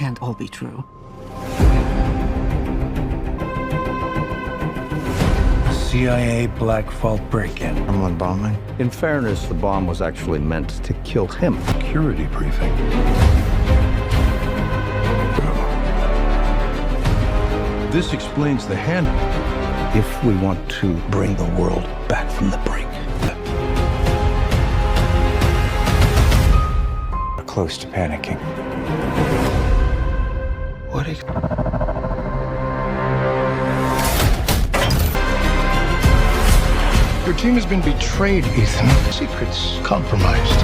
can't all be true. CIA Black Vault break-in. Someone bombing? In fairness, the bomb was actually meant to kill him. Security briefing. This explains the hand. If we want to bring the world back from the brink, We're close to panicking. what is... Your team has been betrayed, Ethan. Secrets compromised.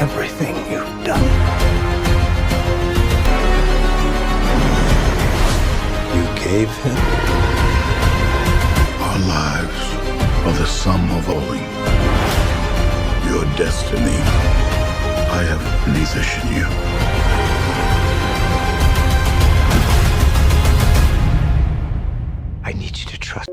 Everything you've done. You gave him. Our lives are the sum of owing. Your destiny, I have neither should you. I need you to trust.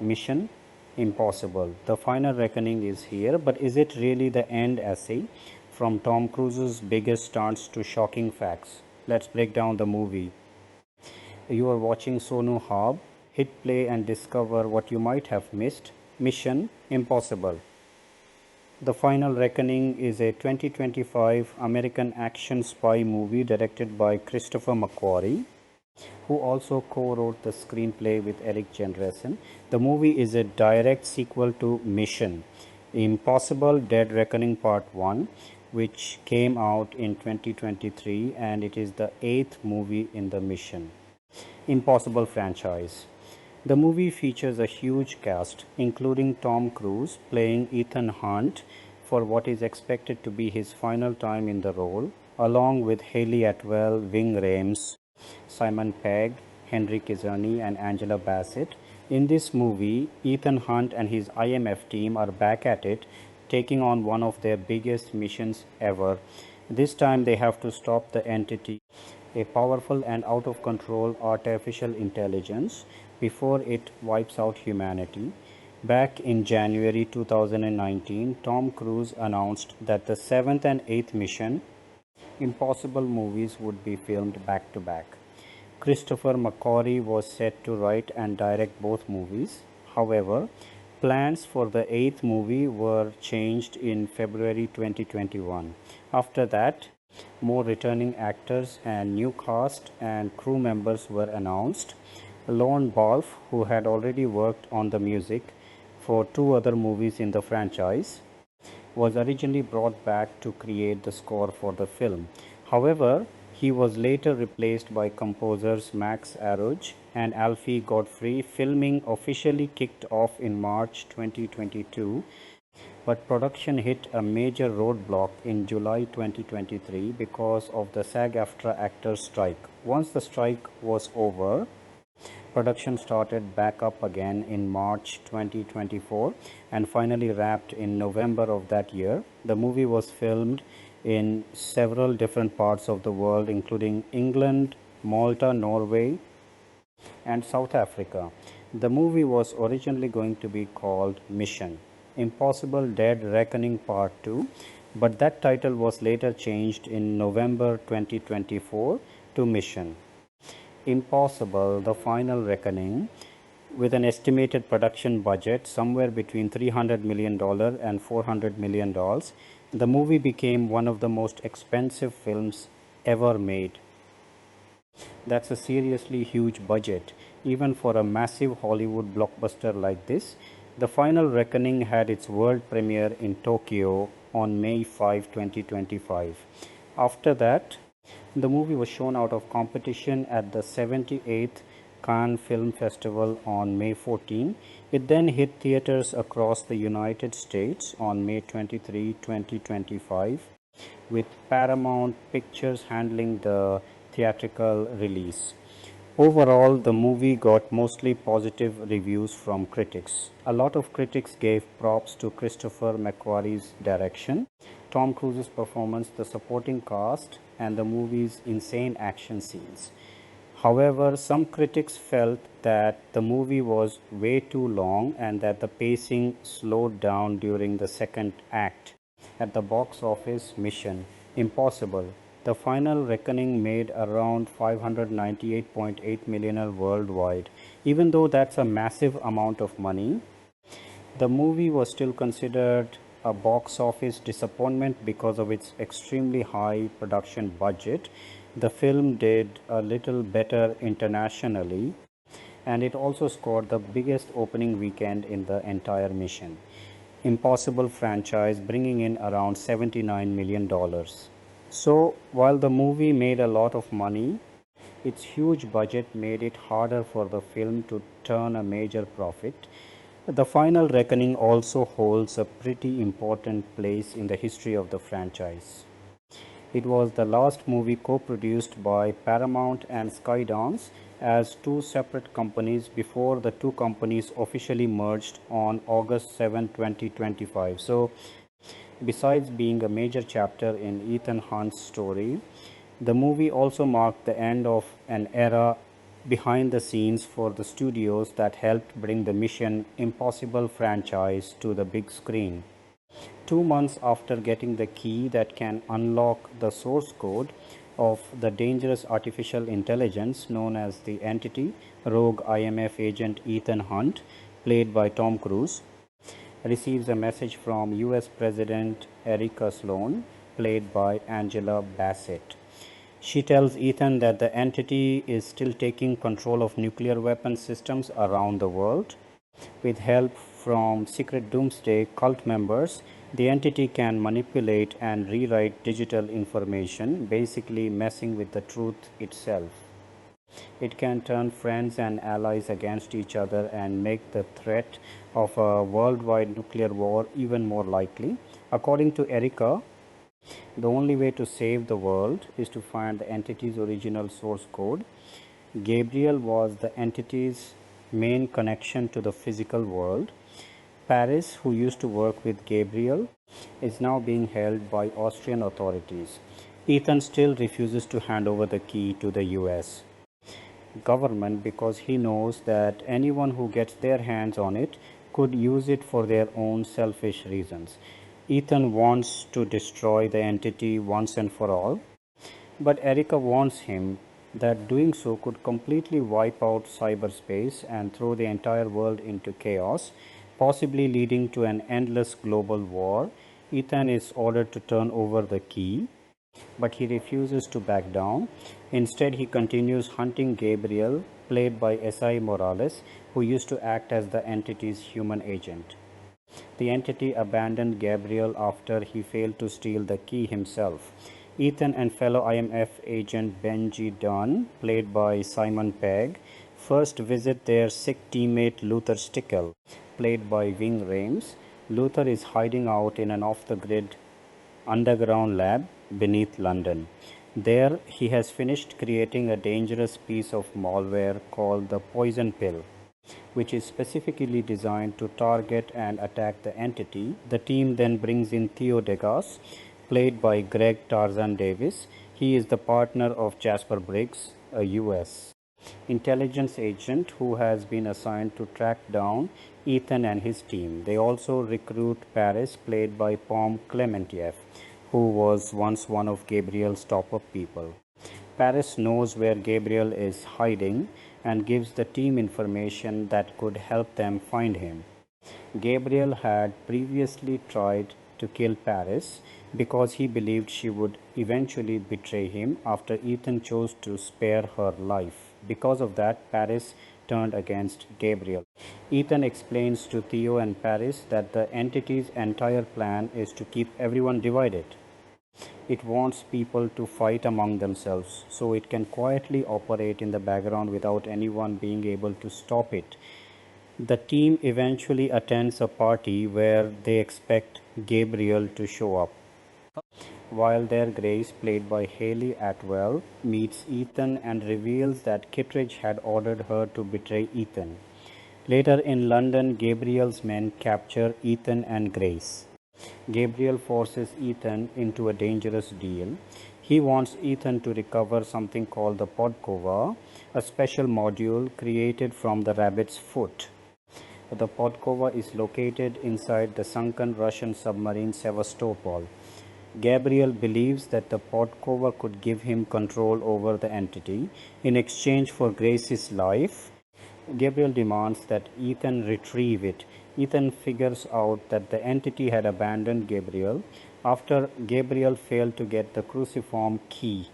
Mission Impossible. The final reckoning is here, but is it really the end essay? From Tom Cruise's biggest stunts to shocking facts. Let's break down the movie. You are watching Sonu Hub. Hit play and discover what you might have missed. Mission Impossible. The Final Reckoning is a 2025 American action spy movie directed by Christopher McQuarrie, who also co-wrote the screenplay with Eric Jenresen. The movie is a direct sequel to Mission Impossible Dead Reckoning Part 1, which came out in 2023, and it is the 8th movie in the Mission Impossible franchise. The movie features a huge cast, including Tom Cruise playing Ethan Hunt for what is expected to be his final time in the role, along with Hayley Atwell, Ving Rhames, Simon Pegg, Henry Kizzani, and Angela Bassett. In this movie, Ethan Hunt and his IMF team are back at it, taking on one of their biggest missions ever. This time they have to stop the entity, a powerful and out of control artificial intelligence, before it wipes out humanity. Back in January 2019, Tom Cruise announced that the 7th and 8th Mission Impossible movies would be filmed back to back. Christopher McQuarrie was set to write and direct both movies. However, plans for the 8th movie were changed in February 2021. After that, more returning actors and new cast and crew members were announced. Lorne Balfe, who had already worked on the music for 2 other movies in the franchise, was originally brought back to create the score for the film. However, he was later replaced by composers Max Aruj and Alfie Godfrey. Filming officially kicked off in March 2022, but production hit a major roadblock in July 2023 because of the SAG-AFTRA actors' strike. Once the strike was over, production started back up again in March 2024 and finally wrapped in November of that year. The movie was filmed in several different parts of the world, including England, Malta, Norway, and South Africa. The movie was originally going to be called Mission Impossible Dead Reckoning Part 2, but that title was later changed in November 2024 to Mission Impossible: The Final Reckoning. With an estimated production budget somewhere between $300 million and $400 million, the movie became one of the most expensive films ever made. That's a seriously huge budget, even for a massive Hollywood blockbuster like this. The Final Reckoning had its world premiere in Tokyo on May 5, 2025. After that, the movie was shown out of competition at the 78th Cannes Film Festival on May 14. It then hit theaters across the United States on May 23, 2025, with Paramount Pictures handling the theatrical release. Overall, the movie got mostly positive reviews from critics. A lot of critics gave props to Christopher McQuarrie's direction, Tom Cruise's performance, the supporting cast, and the movie's insane action scenes. However, some critics felt that the movie was way too long and that the pacing slowed down during the second act. At the box office, Mission Impossible: The Final Reckoning made around 598.8 million worldwide. Even though that's a massive amount of money, the movie was still considered a box office disappointment because of its extremely high production budget. The film did a little better internationally, and it also scored the biggest opening weekend in the entire Mission Impossible franchise, bringing in around $79 million. So, while the movie made a lot of money, its huge budget made it harder for the film to turn a major profit. The Final Reckoning also holds a pretty important place in the history of the franchise. It was the last movie co-produced by Paramount and Skydance as two separate companies before the two companies officially merged on August 7, 2025. So, besides being a major chapter in Ethan Hunt's story, the movie also marked the end of an era behind the scenes for the studios that helped bring the Mission Impossible franchise to the big screen. 2 months after getting the key that can unlock the source code of the dangerous artificial intelligence known as the Entity, rogue IMF agent Ethan Hunt, played by Tom Cruise, receives a message from US President Erica Sloan, played by Angela Bassett. She tells Ethan that the Entity is still taking control of nuclear weapon systems around the world. With help from secret doomsday cult members, the Entity can manipulate and rewrite digital information, basically messing with the truth itself. It can turn friends and allies against each other and make the threat of a worldwide nuclear war even more likely. According to Erica, the only way to save the world is to find the Entity's original source code. Gabriel was the Entity's main connection to the physical world. Paris, who used to work with Gabriel, is now being held by Austrian authorities. Ethan still refuses to hand over the key to the US government because he knows that anyone who gets their hands on it could use it for their own selfish reasons. Ethan wants to destroy the Entity once and for all, but Erica warns him that doing so could completely wipe out cyberspace and throw the entire world into chaos, possibly leading to an endless global war. Ethan is ordered to turn over the key, but he refuses to back down. Instead, he continues hunting Gabriel, played by S.I. Morales, who used to act as the Entity's human agent. The Entity abandoned Gabriel after he failed to steal the key himself. Ethan and fellow IMF agent Benji Dunn, played by Simon Pegg, first visit their sick teammate Luther Stickle, played by Ving Rhames. Luther is hiding out in an off-the-grid underground lab beneath London. There, he has finished creating a dangerous piece of malware called the Poison Pill, which is specifically designed to target and attack the Entity. The team then brings in Theo Degas, played by Greg Tarzan Davis. He is the partner of Jasper Briggs, a US intelligence agent who has been assigned to track down Ethan and his team. They also recruit Paris, played by Pom Clementieff, who was once one of Gabriel's top-up people. Paris knows where Gabriel is hiding and gives the team information that could help them find him. Gabriel had previously tried to kill Paris because he believed she would eventually betray him after Ethan chose to spare her life. Because of that, Paris turned against Gabriel. Ethan explains to Theo and Paris that the entity's entire plan is to keep everyone divided. It wants people to fight among themselves so it can quietly operate in the background without anyone being able to stop it. The team eventually attends a party where they expect Gabriel to show up. While there, Grace, played by Hayley Atwell, meets Ethan and reveals that Kittredge had ordered her to betray Ethan. Later in London, Gabriel's men capture Ethan and Grace. Gabriel forces Ethan into a dangerous deal. He wants Ethan to recover something called the Podkova, a special module created from the rabbit's foot. The Podkova is located inside the sunken Russian submarine Sevastopol. Gabriel believes that the Podkova could give him control over the entity. In exchange for Grace's life, Gabriel demands that Ethan retrieve it. Ethan figures out that the entity had abandoned Gabriel after Gabriel failed to get the cruciform key.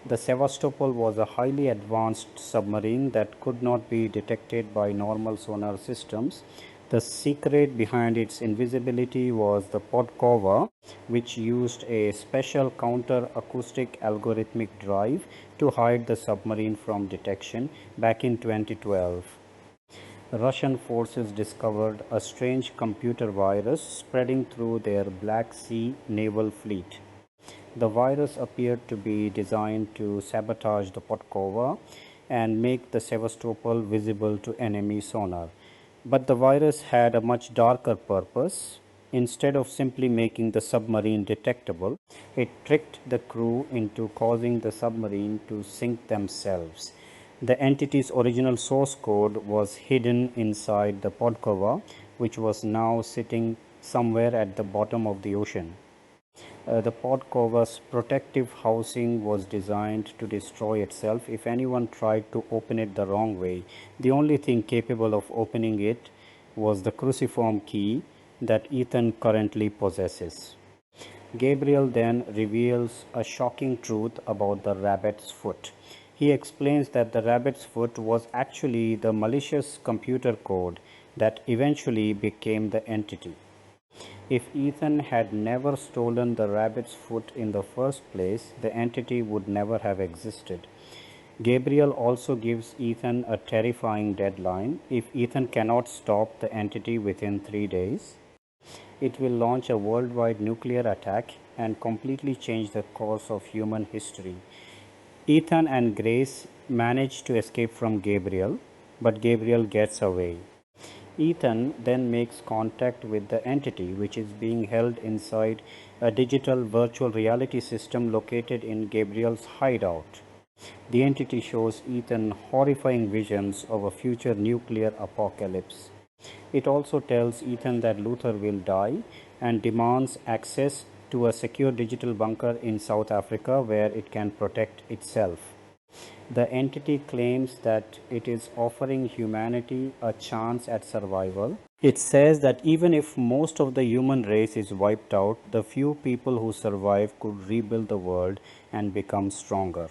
The Sevastopol was a highly advanced submarine that could not be detected by normal sonar systems. The secret behind its invisibility was the Podkova, which used a special counter-acoustic algorithmic drive to hide the submarine from detection back in 2012. Russian forces discovered a strange computer virus spreading through their Black Sea naval fleet. The virus appeared to be designed to sabotage the Podkova and make the Sevastopol visible to enemy sonar. But the virus had a much darker purpose. Instead of simply making the submarine detectable, it tricked the crew into causing the submarine to sink themselves. The entity's original source code was hidden inside the Podkova, which was now sitting somewhere at the bottom of the ocean. The Podkova's protective housing was designed to destroy itself if anyone tried to open it the wrong way. The only thing capable of opening it was the cruciform key that Ethan currently possesses. Gabriel then reveals a shocking truth about the rabbit's foot. He explains that the rabbit's foot was actually the malicious computer code that eventually became the entity. If Ethan had never stolen the rabbit's foot in the first place, the entity would never have existed. Gabriel also gives Ethan a terrifying deadline. If Ethan cannot stop the entity within 3 days, it will launch a worldwide nuclear attack and completely change the course of human history. Ethan and Grace manage to escape from Gabriel, but Gabriel gets away. Ethan then makes contact with the entity, which is being held inside a digital virtual reality system located in Gabriel's hideout. The entity shows Ethan horrifying visions of a future nuclear apocalypse. It also tells Ethan that Luther will die and demands access to a secure digital bunker in South Africa where it can protect itself. The entity claims that it is offering humanity a chance at survival. It says that even if most of the human race is wiped out, the few people who survive could rebuild the world and become stronger.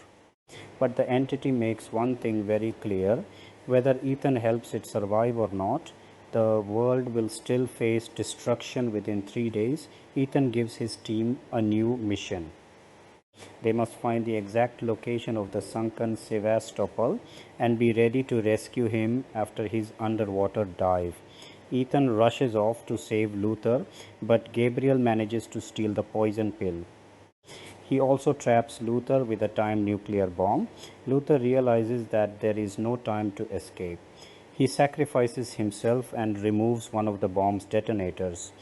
But the entity makes one thing very clear: whether Ethan helps it survive or not, the world will still face destruction within 3 days. Ethan gives his team a new mission. They must find the exact location of the sunken Sevastopol and be ready to rescue him after his underwater dive. Ethan rushes off to save Luther, but Gabriel manages to steal the poison pill. He also traps Luther with a timed nuclear bomb. Luther realizes that there is no time to escape. He sacrifices himself and removes one of the bomb's detonators.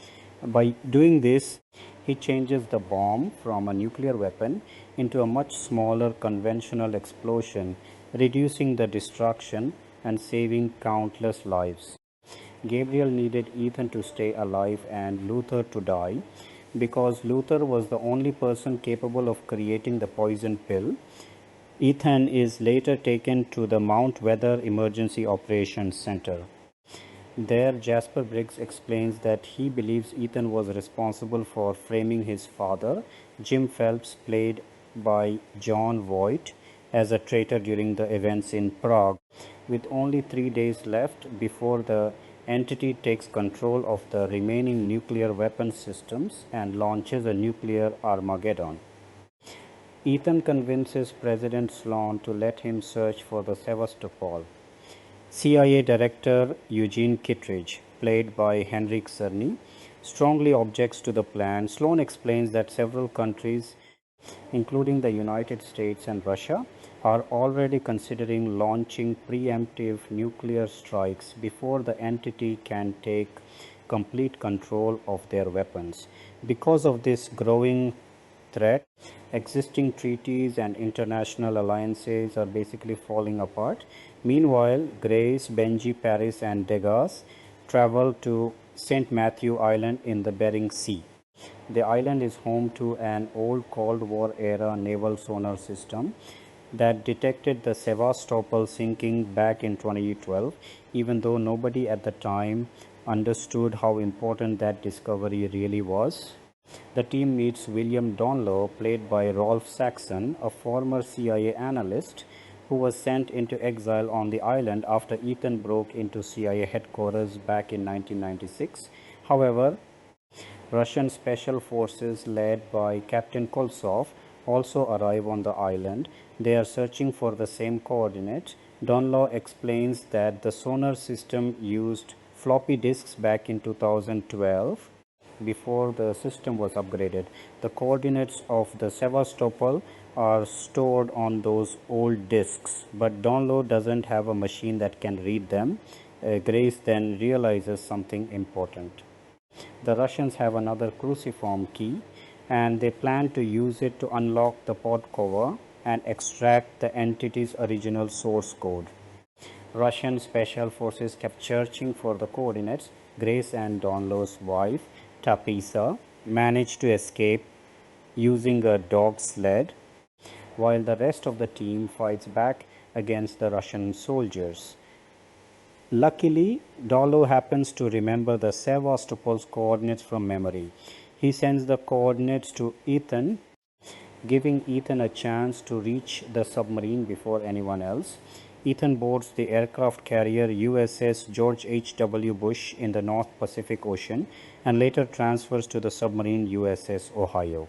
By doing this, he changes the bomb from a nuclear weapon into a much smaller conventional explosion, reducing the destruction and saving countless lives. Gabriel needed Ethan to stay alive and Luther to die because Luther was the only person capable of creating the poison pill. Ethan is later taken to the Mount Weather Emergency Operations Center. There, Jasper Briggs explains that he believes Ethan was responsible for framing his father, Jim Phelps, played by John Voight, as a traitor during the events in Prague. With only 3 days left before the entity takes control of the remaining nuclear weapon systems and launches a nuclear Armageddon. Ethan convinces President Sloan to let him search for the Sevastopol. CIA Director Eugene Kittredge, played by Henrik Czerny, strongly objects to the plan. Sloan explains that several countries, including the United States and Russia, are already considering launching preemptive nuclear strikes before the entity can take complete control of their weapons. Because of this growing threat, existing treaties and international alliances are basically falling apart. Meanwhile, Grace, Benji, Paris, and Degas travel to St. Matthew Island in the Bering Sea. The island is home to an old Cold War era naval sonar system that detected the Sevastopol sinking back in 2012, even though nobody at the time understood how important that discovery really was. The team meets William Donlow, played by Rolf Saxon, a former CIA analyst who was sent into exile on the island after Ethan broke into CIA headquarters back in 1996. However, Russian special forces led by Captain Koltsov also arrive on the island. They are searching for the same coordinates. Donlow explains that the sonar system used floppy disks back in 2012 before the system was upgraded. The coordinates of the Sevastopol are stored on those old disks, but Donlow doesn't have a machine that can read them. Grace then realizes something important. The Russians have another cruciform key, and they plan to use it to unlock the pod cover and extract the entity's original source code. Russian special forces kept searching for the coordinates. Grace and Donlow's wife, Tapisa, managed to escape using a dog sled, while the rest of the team fights back against the Russian soldiers. Luckily, Donlow happens to remember the Sevastopol's coordinates from memory. He sends the coordinates to Ethan, giving Ethan a chance to reach the submarine before anyone else. Ethan boards the aircraft carrier USS George H.W. Bush in the North Pacific Ocean and later transfers to the submarine USS Ohio.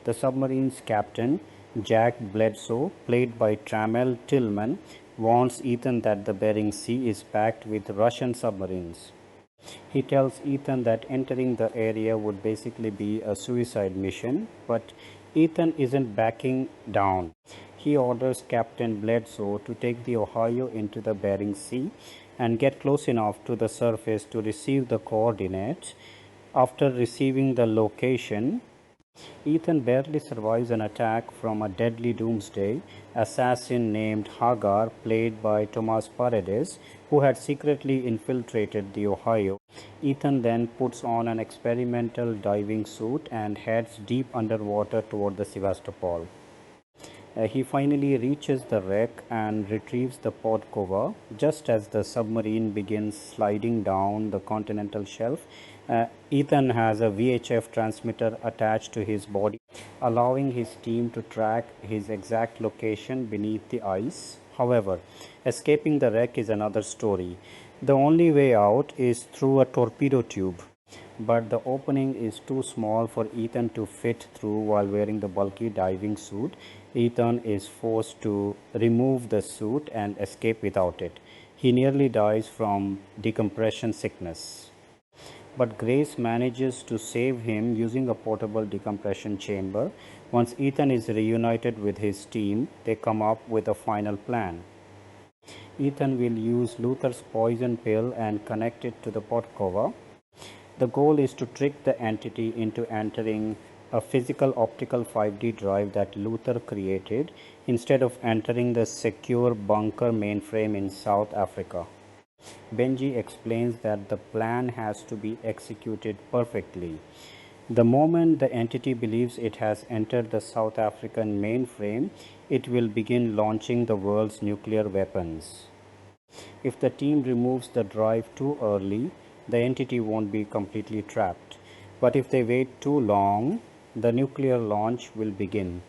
The submarine's captain, Jack Bledsoe, played by Trammell Tillman, warns Ethan that the Bering Sea is packed with Russian submarines. He tells Ethan that entering the area would basically be a suicide mission, but Ethan isn't backing down. He orders Captain Bledsoe to take the Ohio into the Bering Sea and get close enough to the surface to receive the coordinates. After receiving the location, Ethan barely survives an attack from a deadly doomsday assassin named Hagar, played by Tomas Paredes, who had secretly infiltrated the Ohio. Ethan then puts on an experimental diving suit and heads deep underwater toward the Sevastopol. He finally reaches the wreck and retrieves the pod cover just as the submarine begins sliding down the continental shelf. Ethan has a VHF transmitter attached to his body, allowing his team to track his exact location beneath the ice. However, escaping the wreck is another story. The only way out is through a torpedo tube, but the opening is too small for Ethan to fit through while wearing the bulky diving suit. Ethan is forced to remove the suit and escape without it. He nearly dies from decompression sickness, but Grace manages to save him using a portable decompression chamber. Once Ethan is reunited with his team, they come up with a final plan. Ethan will use Luther's poison pill and connect it to the pod cover. The goal is to trick the entity into entering a physical optical 5D drive that Luther created instead of entering the secure bunker mainframe in South Africa. Benji explains that the plan has to be executed perfectly. The moment the entity believes it has entered the South African mainframe, it will begin launching the world's nuclear weapons. If the team removes the drive too early, the entity won't be completely trapped. But if they wait too long, the nuclear launch will begin.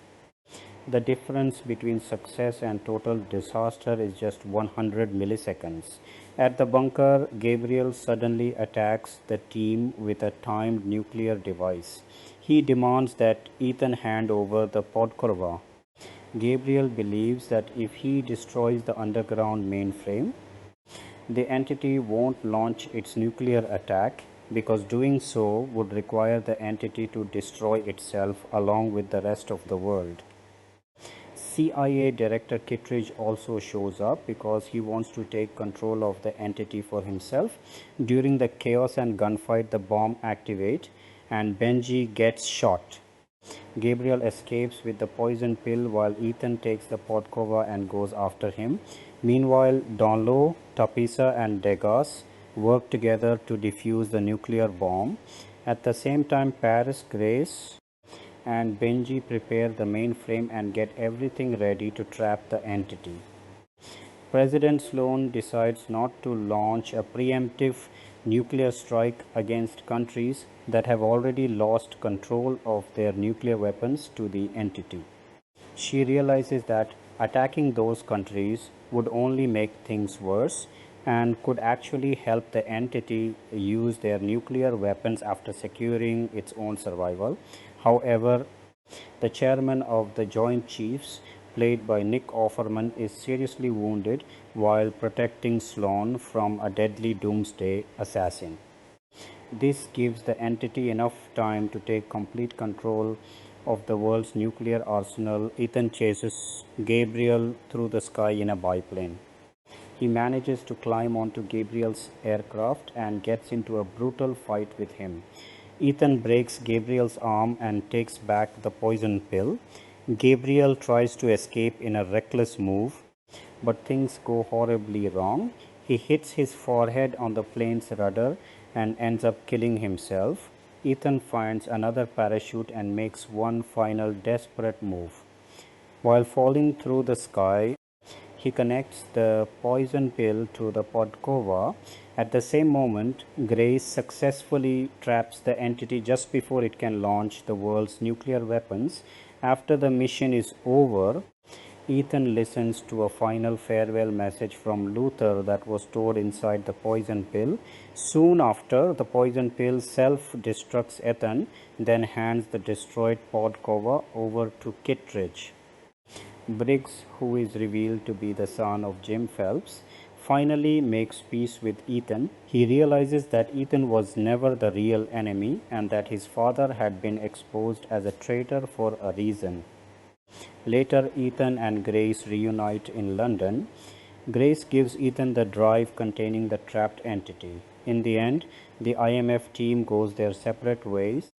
The difference between success and total disaster is just 100 milliseconds. At the bunker, Gabriel suddenly attacks the team with a timed nuclear device. He demands that Ethan hand over the Podkorva. Gabriel believes that if he destroys the underground mainframe, the entity won't launch its nuclear attack because doing so would require the entity to destroy itself along with the rest of the world. CIA Director Kittredge also shows up because he wants to take control of the entity for himself. During the chaos and gunfight, the bomb activates and Benji gets shot. Gabriel escapes with the poison pill while Ethan takes the Podkova and goes after him. Meanwhile, Donlo, Tapisa and Degas work together to defuse the nuclear bomb. At the same time, Paris, Grace and Benji prepare the mainframe and get everything ready to trap the entity. President Sloan decides not to launch a preemptive nuclear strike against countries that have already lost control of their nuclear weapons to the entity. She realizes that attacking those countries would only make things worse and could actually help the entity use their nuclear weapons after securing its own survival. However, the chairman of the Joint Chiefs, played by Nick Offerman, is seriously wounded while protecting Sloan from a deadly doomsday assassin. This gives the entity enough time to take complete control of the world's nuclear arsenal. Ethan chases Gabriel through the sky in a biplane. He manages to climb onto Gabriel's aircraft and gets into a brutal fight with him. Ethan breaks Gabriel's arm and takes back the poison pill. Gabriel tries to escape in a reckless move, but things go horribly wrong. He hits his forehead on the plane's rudder and ends up killing himself. Ethan finds another parachute and makes one final desperate move. While falling through the sky, he connects the poison pill to the Podkova. At the same moment, Grace successfully traps the entity just before it can launch the world's nuclear weapons. After the mission is over, Ethan listens to a final farewell message from Luther that was stored inside the poison pill. Soon after, the poison pill self-destructs Ethan, then hands the destroyed Podkova over to Kittredge. Briggs, who is revealed to be the son of Jim Phelps, finally makes peace with Ethan. He realizes that Ethan was never the real enemy and that his father had been exposed as a traitor for a reason. Later, Ethan and Grace reunite in London. Grace gives Ethan the drive containing the trapped entity. In the end, the IMF team goes their separate ways,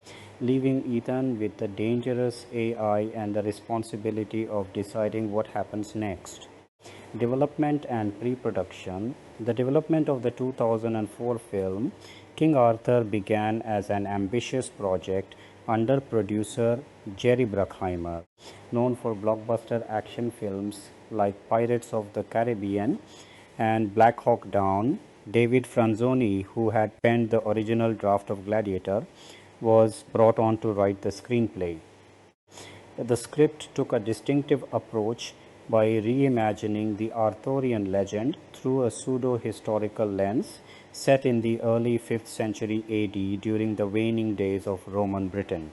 leaving Ethan with the dangerous AI and the responsibility of deciding what happens next. Development and pre-production. The development of the 2004 film King Arthur began as an ambitious project under producer Jerry Bruckheimer, known for blockbuster action films like Pirates of the Caribbean and Black Hawk Down. David Franzoni, who had penned the original draft of Gladiator, was brought on to write the screenplay. The script took a distinctive approach by reimagining the Arthurian legend through a pseudo-historical lens set in the early 5th century AD during the waning days of Roman Britain.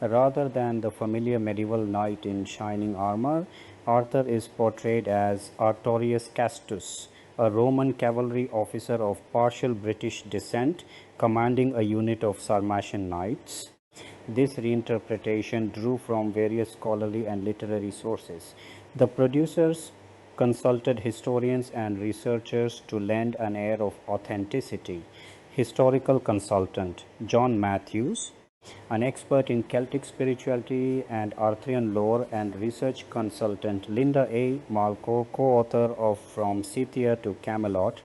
Rather than the familiar medieval knight in shining armor, Arthur is portrayed as Artorius Castus, a Roman cavalry officer of partial British descent commanding a unit of Sarmatian knights. This reinterpretation drew from various scholarly and literary sources. The producers consulted historians and researchers to lend an air of authenticity. Historical consultant John Matthews An expert in Celtic spirituality and Arthurian lore and research consultant Linda A. Malco, co-author of From Scythia to Camelot,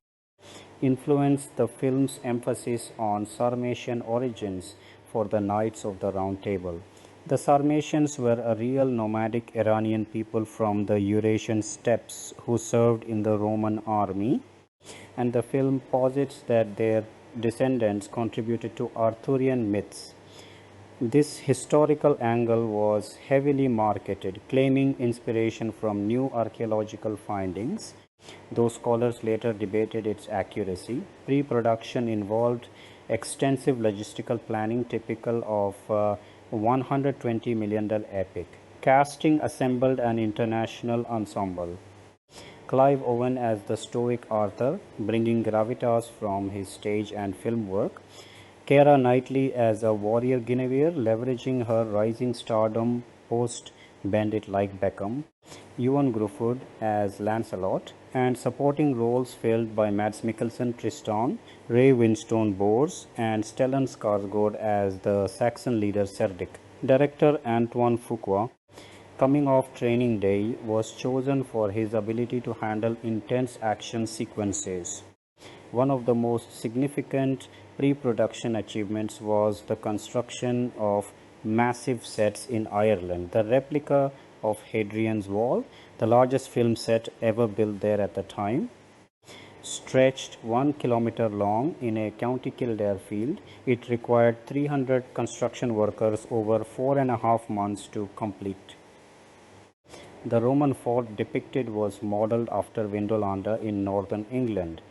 influenced the film's emphasis on Sarmatian origins for the Knights of the Round Table. The Sarmatians were a real nomadic Iranian people from the Eurasian steppes who served in the Roman army, and the film posits that their descendants contributed to Arthurian myths. This historical angle was heavily marketed, claiming inspiration from new archaeological findings, though scholars later debated its accuracy. Pre-production involved extensive logistical planning typical of a $120 million epic. Casting assembled an international ensemble. Clive Owen as the stoic Arthur, bringing gravitas from his stage and film work. Keira Knightley as a warrior Guinevere, leveraging her rising stardom post Bandit like Beckham. Ewan Gruffudd as Lancelot, and supporting roles filled by Mads Mikkelsen Tristan, Ray Winstone Bors, and Stellan Skarsgård as the Saxon leader Cerdic. Director Antoine Fuqua, coming off Training Day, was chosen for his ability to handle intense action sequences. One of the most significant pre-production achievements was the construction of massive sets in Ireland. The replica of Hadrian's Wall, the largest film set ever built there at the time, stretched 1 kilometer long in a County Kildare field. It required 300 construction workers over 4.5 months to complete. The Roman fort depicted was modeled after Vindolanda in northern England.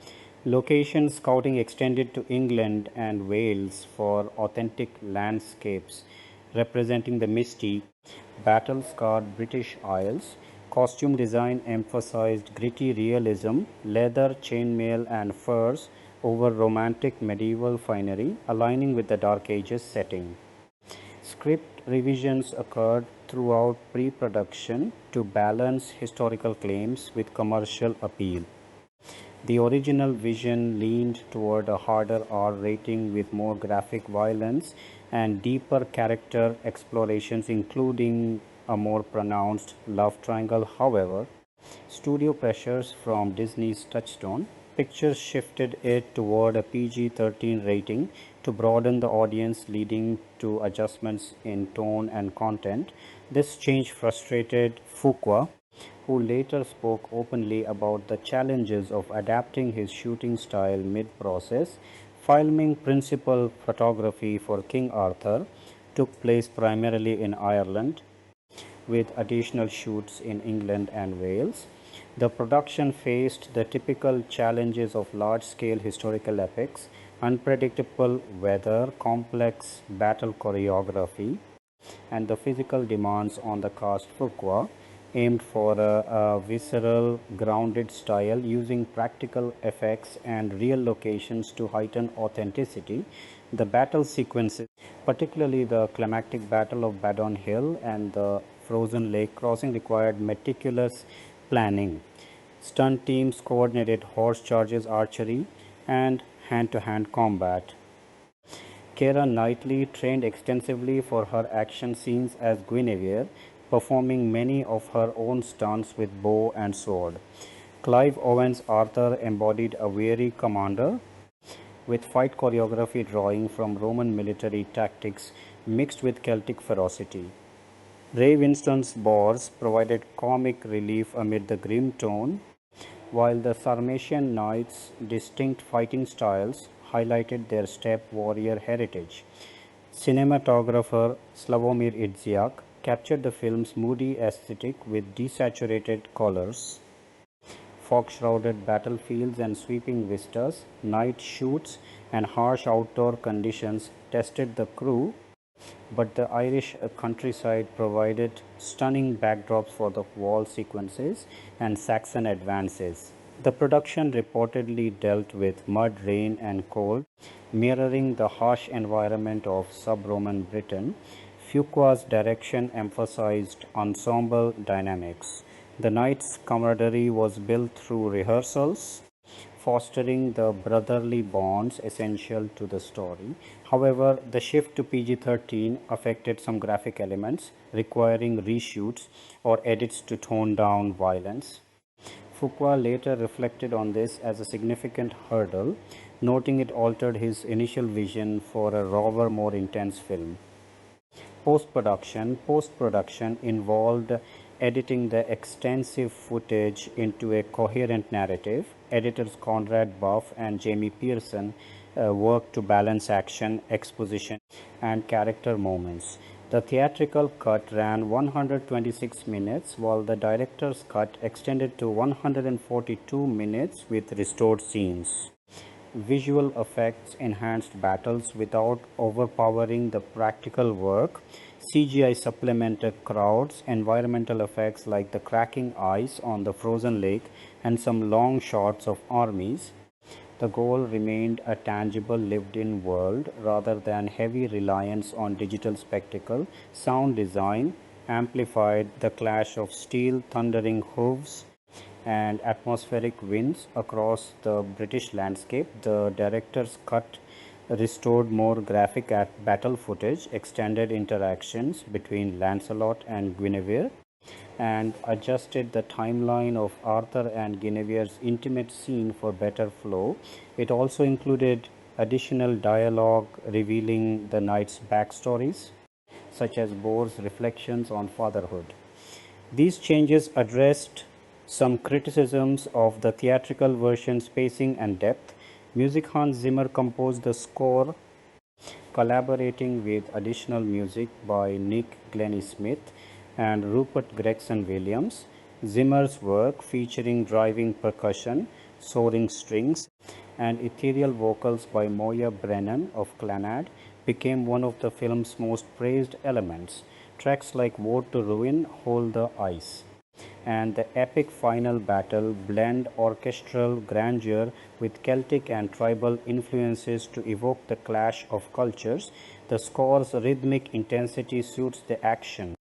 Location scouting extended to England and Wales for authentic landscapes representing the misty, battle-scarred British Isles. Costume design emphasized gritty realism, leather, chainmail, and furs over romantic medieval finery, aligning with the Dark Ages setting. Script revisions occurred throughout pre-production to balance historical claims with commercial appeal. The original vision leaned toward a harder R rating with more graphic violence and deeper character explorations, including a more pronounced love triangle. However, studio pressures from Disney's Touchstone Pictures shifted it toward a PG-13 rating to broaden the audience, leading to adjustments in tone and content. This change frustrated Fuqua, who later spoke openly about the challenges of adapting his shooting style mid-process. Filming principal photography for King Arthur took place primarily in Ireland, with additional shoots in England and Wales. The production faced the typical challenges of large-scale historical epics: unpredictable weather, complex battle choreography, and the physical demands on the cast. Fuqua aimed for a visceral, grounded style, using practical effects and real locations to heighten authenticity. The battle sequences, particularly the climactic Battle of Badon Hill and the frozen lake crossing, required meticulous planning. Stunt teams coordinated horse charges, archery, and hand-to-hand combat. Keira Knightley trained extensively for her action scenes as Guinevere, performing many of her own stunts with bow and sword. Clive Owen's Arthur embodied a wary commander, with fight choreography drawing from Roman military tactics mixed with Celtic ferocity. Ray Winstone's Bors provided comic relief amid the grim tone, while the Sarmatian Knights' distinct fighting styles highlighted their steppe warrior heritage. Cinematographer Slavomir Idziak captured the film's moody aesthetic with desaturated colors, fog-shrouded battlefields and sweeping vistas. Night shoots and harsh outdoor conditions tested the crew, but the Irish countryside provided stunning backdrops for the wall sequences and Saxon advances. The production reportedly dealt with mud, rain, and cold, mirroring the harsh environment of sub-Roman Britain. Fuqua's direction emphasized ensemble dynamics. The Knights' camaraderie was built through rehearsals, fostering the brotherly bonds essential to the story. However, the shift to PG-13 affected some graphic elements, requiring reshoots or edits to tone down violence. Fuqua later reflected on this as a significant hurdle, noting it altered his initial vision for a rawer, more intense film. Post-production involved editing the extensive footage into a coherent narrative. Editors Conrad Buff and Jamie Pearson worked to balance action, exposition, and character moments. The theatrical cut ran 126 minutes, while the director's cut extended to 142 minutes with restored scenes. Visual effects enhanced battles without overpowering the practical work. CGI supplemented crowds, environmental effects like the cracking ice on the frozen lake, and some long shots of armies. The goal remained a tangible lived-in world rather than heavy reliance on digital spectacle. Sound design amplified the clash of steel thundering hooves and atmospheric winds across the British landscape. The director's cut restored more graphic battle footage, extended interactions between Lancelot and Guinevere, and adjusted the timeline of Arthur and Guinevere's intimate scene for better flow. It also included additional dialogue revealing the knights' backstories, such as Boar's reflections on fatherhood. These changes addressed some criticisms of the theatrical version's pacing and depth. Music Hans Zimmer composed the score, collaborating with additional music by Nick Glennie Smith and Rupert Gregson Williams. Zimmer's work, featuring driving percussion, soaring strings, and ethereal vocals by Moya Brennan of Clannad, became one of the film's most praised elements. Tracks like Vote to Ruin, Hold the Ice, and the epic final battle blend orchestral grandeur with Celtic and tribal influences to evoke the clash of cultures. The score's rhythmic intensity suits the action,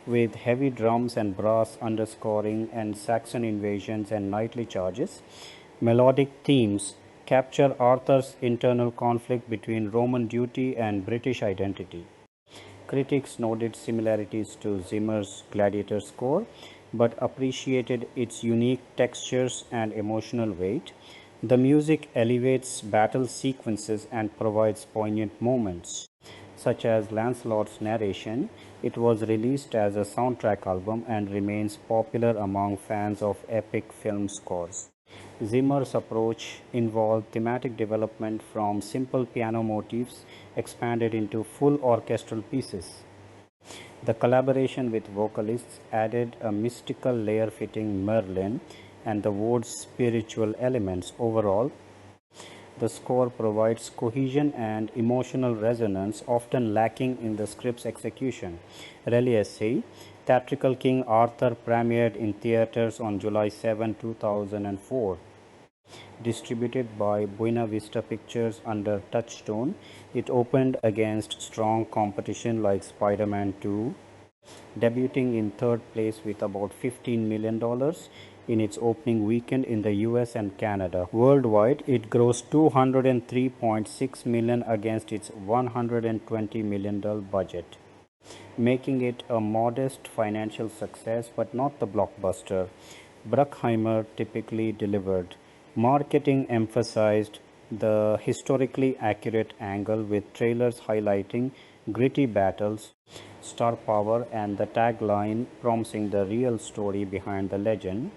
with heavy drums and brass underscoring and Saxon invasions and knightly charges. Melodic themes capture Arthur's internal conflict between Roman duty and British identity. Critics noted similarities to Zimmer's Gladiator score, but appreciated its unique textures and emotional weight. The music elevates battle sequences and provides poignant moments, such as Lancelot's narration. It was released as a soundtrack album and remains popular among fans of epic film scores. Zimmer's approach involved thematic development from simple piano motifs expanded into full orchestral pieces. The collaboration with vocalists added a mystical layer fitting Merlin and the wood's spiritual elements. Overall, the score provides cohesion and emotional resonance, often lacking in the script's execution. Relly essay: Theatrical King Arthur premiered in theaters on July 7, 2004. Distributed by Buena Vista Pictures under Touchstone, it opened against strong competition like Spider-Man 2, debuting in third place with about $15 million in its opening weekend in the US and Canada. Worldwide, it grossed $203.6 million against its $120 million budget, making it a modest financial success but not the blockbuster Bruckheimer typically delivered. Marketing emphasized the historically accurate angle, with trailers highlighting gritty battles, star power, and the tagline promising the real story behind the legend.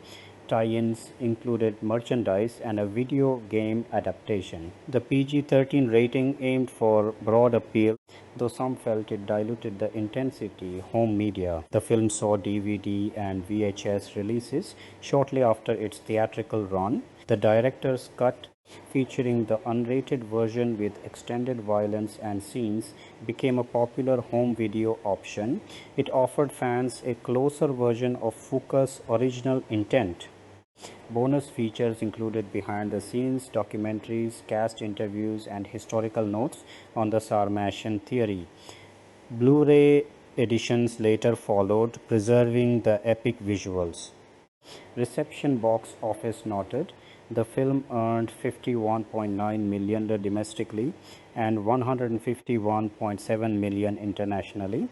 Tie-ins included merchandise and a video game adaptation. The PG-13 rating aimed for broad appeal, though some felt it diluted the intensity. Home media: the film saw DVD and VHS releases shortly after its theatrical run. The director's cut, featuring the unrated version with extended violence and scenes, became a popular home video option. It offered fans a closer version of Fuqua's original intent. Bonus features included behind-the-scenes documentaries, cast interviews, and historical notes on the Sarmatian theory. Blu-ray editions later followed, preserving the epic visuals. Reception: box office noted. The film earned 51.9 million domestically and 151.7 million internationally.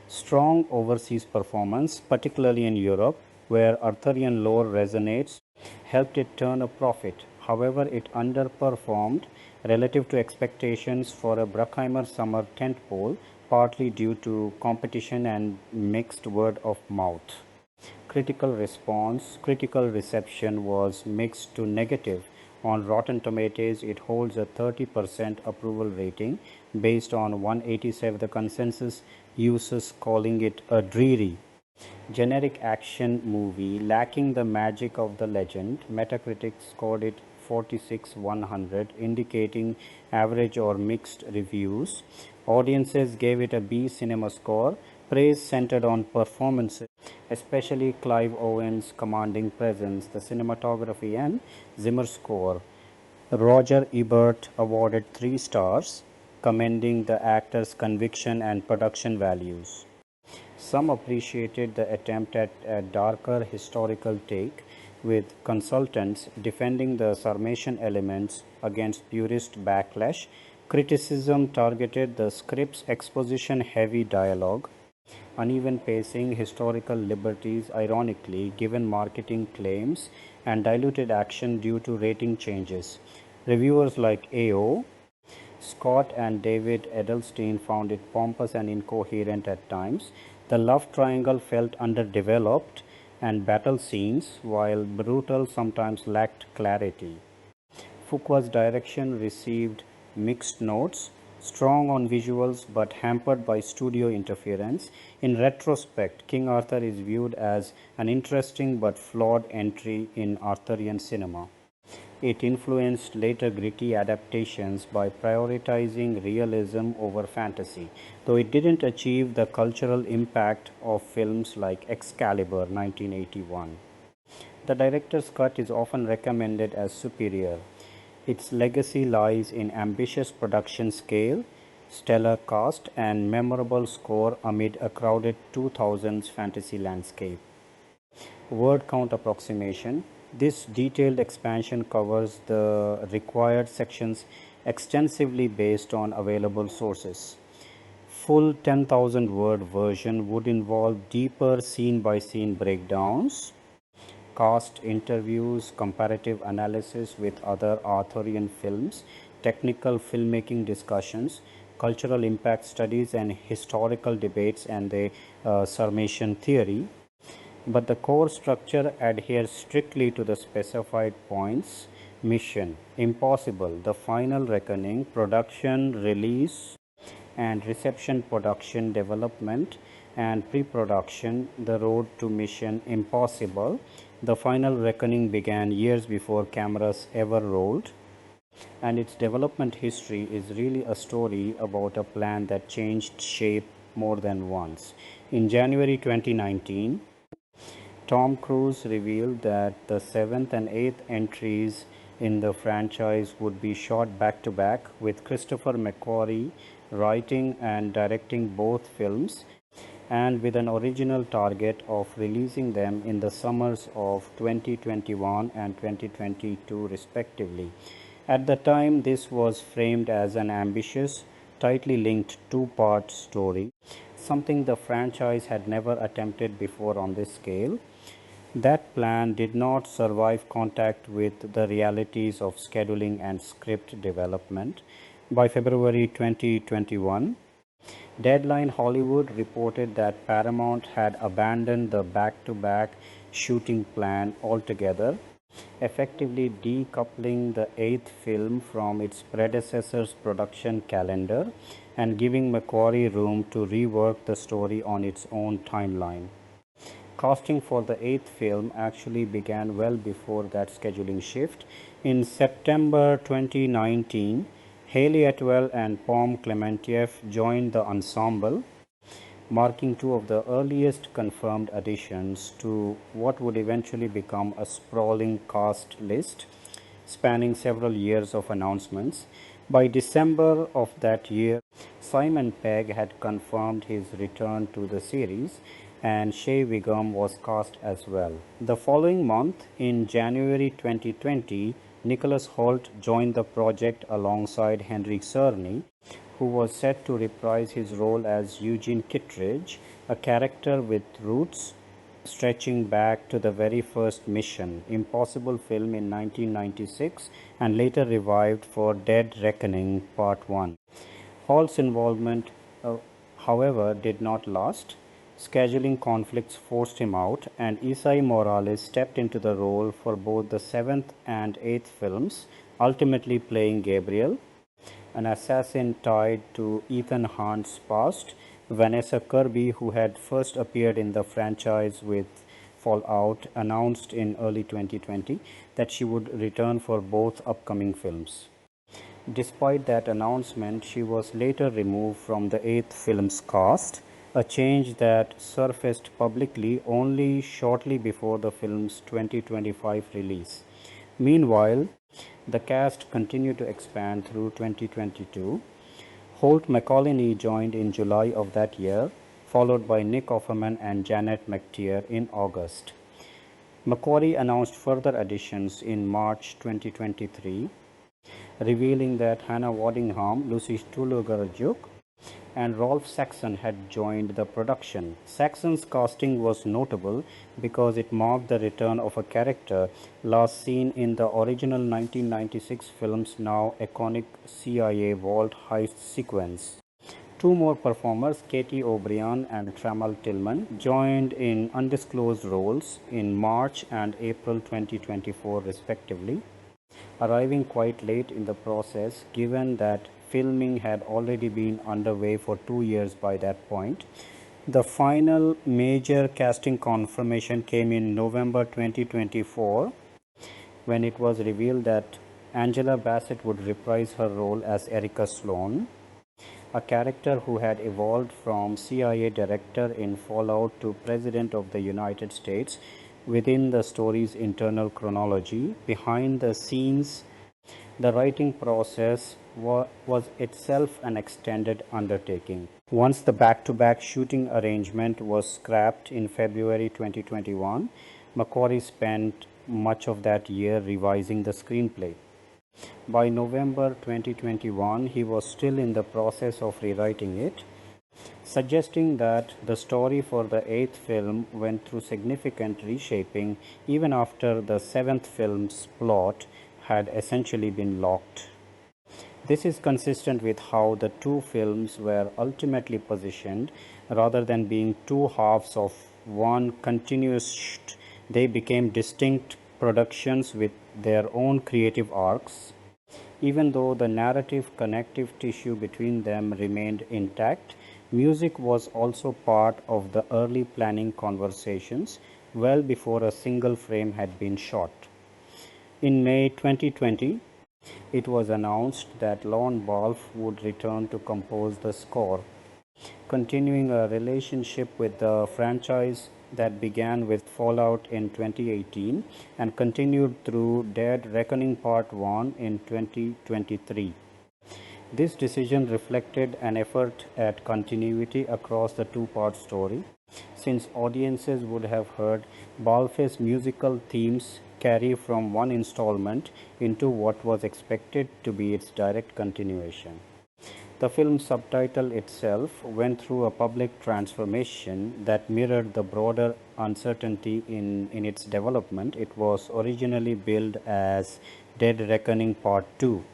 Strong overseas performance, particularly in Europe, where Arthurian lore resonates, helped it turn a profit. However, it underperformed relative to expectations for a Bruckheimer summer tentpole, partly due to competition and mixed word of mouth. Critical reception was mixed to negative. On Rotten Tomatoes, it holds a 30% approval rating based on 187. The consensus users calling it a dreary, generic action movie lacking the magic of the legend. Metacritic scored it 46/100, indicating average or mixed reviews. Audiences gave it a B cinema score. Praise centered on performances, especially Clive Owen's commanding presence, the cinematography, and Zimmer's score. Roger Ebert awarded 3 stars, commending the actor's conviction and production values. Some appreciated the attempt at a darker historical take, with consultants defending the Sarmatian elements against purist backlash. Criticism targeted the script's exposition heavy dialogue, uneven pacing, historical liberties, ironically, given marketing claims, and diluted action due to rating changes. Reviewers like A.O. Scott and David Edelstein found it pompous and incoherent at times. The love triangle felt underdeveloped, and battle scenes, while brutal, sometimes lacked clarity. Fuqua's direction received mixed notes, strong on visuals but hampered by studio interference. In retrospect, King Arthur is viewed as an interesting but flawed entry in Arthurian cinema. It influenced later gritty adaptations by prioritizing realism over fantasy, though it didn't achieve the cultural impact of films like Excalibur 1981. The director's cut is often recommended as superior. Its legacy lies in ambitious production scale, stellar cast, and memorable score amid a crowded 2000s fantasy landscape. Word count approximation. This detailed expansion covers the required sections extensively based on available sources. Full 10,000 word version would involve deeper scene by scene breakdowns, cast interviews, comparative analysis with other Arthurian films, technical filmmaking discussions, cultural impact studies, and historical debates and the Sarmatian theory. But the core structure adheres strictly to the specified points. Mission: Impossible, The Final Reckoning, production, release, and reception, production, development, and pre-production. The road to Mission Impossible, The Final Reckoning began years before cameras ever rolled, and its development history is really a story about a plan that changed shape more than once. In January 2019, Tom Cruise revealed that the 7th and 8th entries in the franchise would be shot back to back, with Christopher McQuarrie writing and directing both films, and with an original target of releasing them in the summers of 2021 and 2022 respectively. At the time, this was framed as an ambitious, tightly linked two-part story, something the franchise had never attempted before on this scale. That plan did not survive contact with the realities of scheduling and script development. By February 2021, Deadline Hollywood reported that Paramount had abandoned the back-to-back shooting plan altogether, effectively decoupling the 8th film from its predecessor's production calendar and giving McQuarrie room to rework the story on its own timeline. Casting for the 8th film actually began well before that scheduling shift. In September 2019, Hayley Atwell and Pom Klementieff joined the ensemble, marking two of the earliest confirmed additions to what would eventually become a sprawling cast list spanning several years of announcements. By December of that year, Simon Pegg had confirmed his return to the series, and Shea Wiggum was cast as well. The following month, in January 2020, Nicholas Hoult joined the project alongside Henry Czerny, who was set to reprise his role as Eugene Kittredge, a character with roots stretching back to the very first Mission Impossible film in 1996 and later revived for Dead Reckoning Part 1. Hall's involvement, however, did not last. Scheduling conflicts forced him out, and Isai Morales stepped into the role for both the seventh and eighth films, ultimately playing Gabriel, an assassin tied to Ethan Hunt's past. Vanessa Kirby, who had first appeared in the franchise with Fallout, announced in early 2020 that she would return for both upcoming films. Despite that announcement, she was later removed from the eighth film's cast, a change that surfaced publicly only shortly before the film's 2025 release. Meanwhile, the cast continued to expand through 2022. Holt McCallany joined in July of that year, followed by Nick Offerman and Janet McTeer in August. Macquarie announced further additions in March 2023, revealing that Hannah Waddingham, Lucy Stoulegar-Juk, and Rolf Saxon had joined the production. Saxon's casting was notable because it marked the return of a character last seen in the original 1996 film's now iconic CIA vault heist sequence. Two more performers, Katie O'Brien and Trammell Tillman, joined in undisclosed roles in March and April 2024 respectively, arriving quite late in the process given that filming had already been underway for 2 years by that point. The final major casting confirmation came in November 2024 when it was revealed that Angela Bassett would reprise her role as Erica Sloan, a character who had evolved from CIA director in Fallout to President of the United States within the story's internal chronology. Behind the scenes, the writing process was itself an extended undertaking. Once the back-to-back shooting arrangement was scrapped in February 2021, Macquarie spent much of that year revising the screenplay. By November 2021, he was still in the process of rewriting it, suggesting that the story for the eighth film went through significant reshaping even after the seventh film's plot had essentially been locked. This is consistent with how the two films were ultimately positioned. Rather than being two halves of one continuous they became distinct productions with their own creative arcs. Even though the narrative connective tissue between them remained intact, music was also part of the early planning conversations well before a single frame had been shot. In May 2020, it was announced that Lon Balfe would return to compose the score, continuing a relationship with the franchise that began with Fallout in 2018 and continued through Dead Reckoning Part 1 in 2023. This decision reflected an effort at continuity across the two-part story, since audiences would have heard Balfe's musical themes carry from one installment into what was expected to be its direct continuation. The film's subtitle itself went through a public transformation that mirrored the broader uncertainty in its development. It was originally billed as Dead Reckoning Part 2,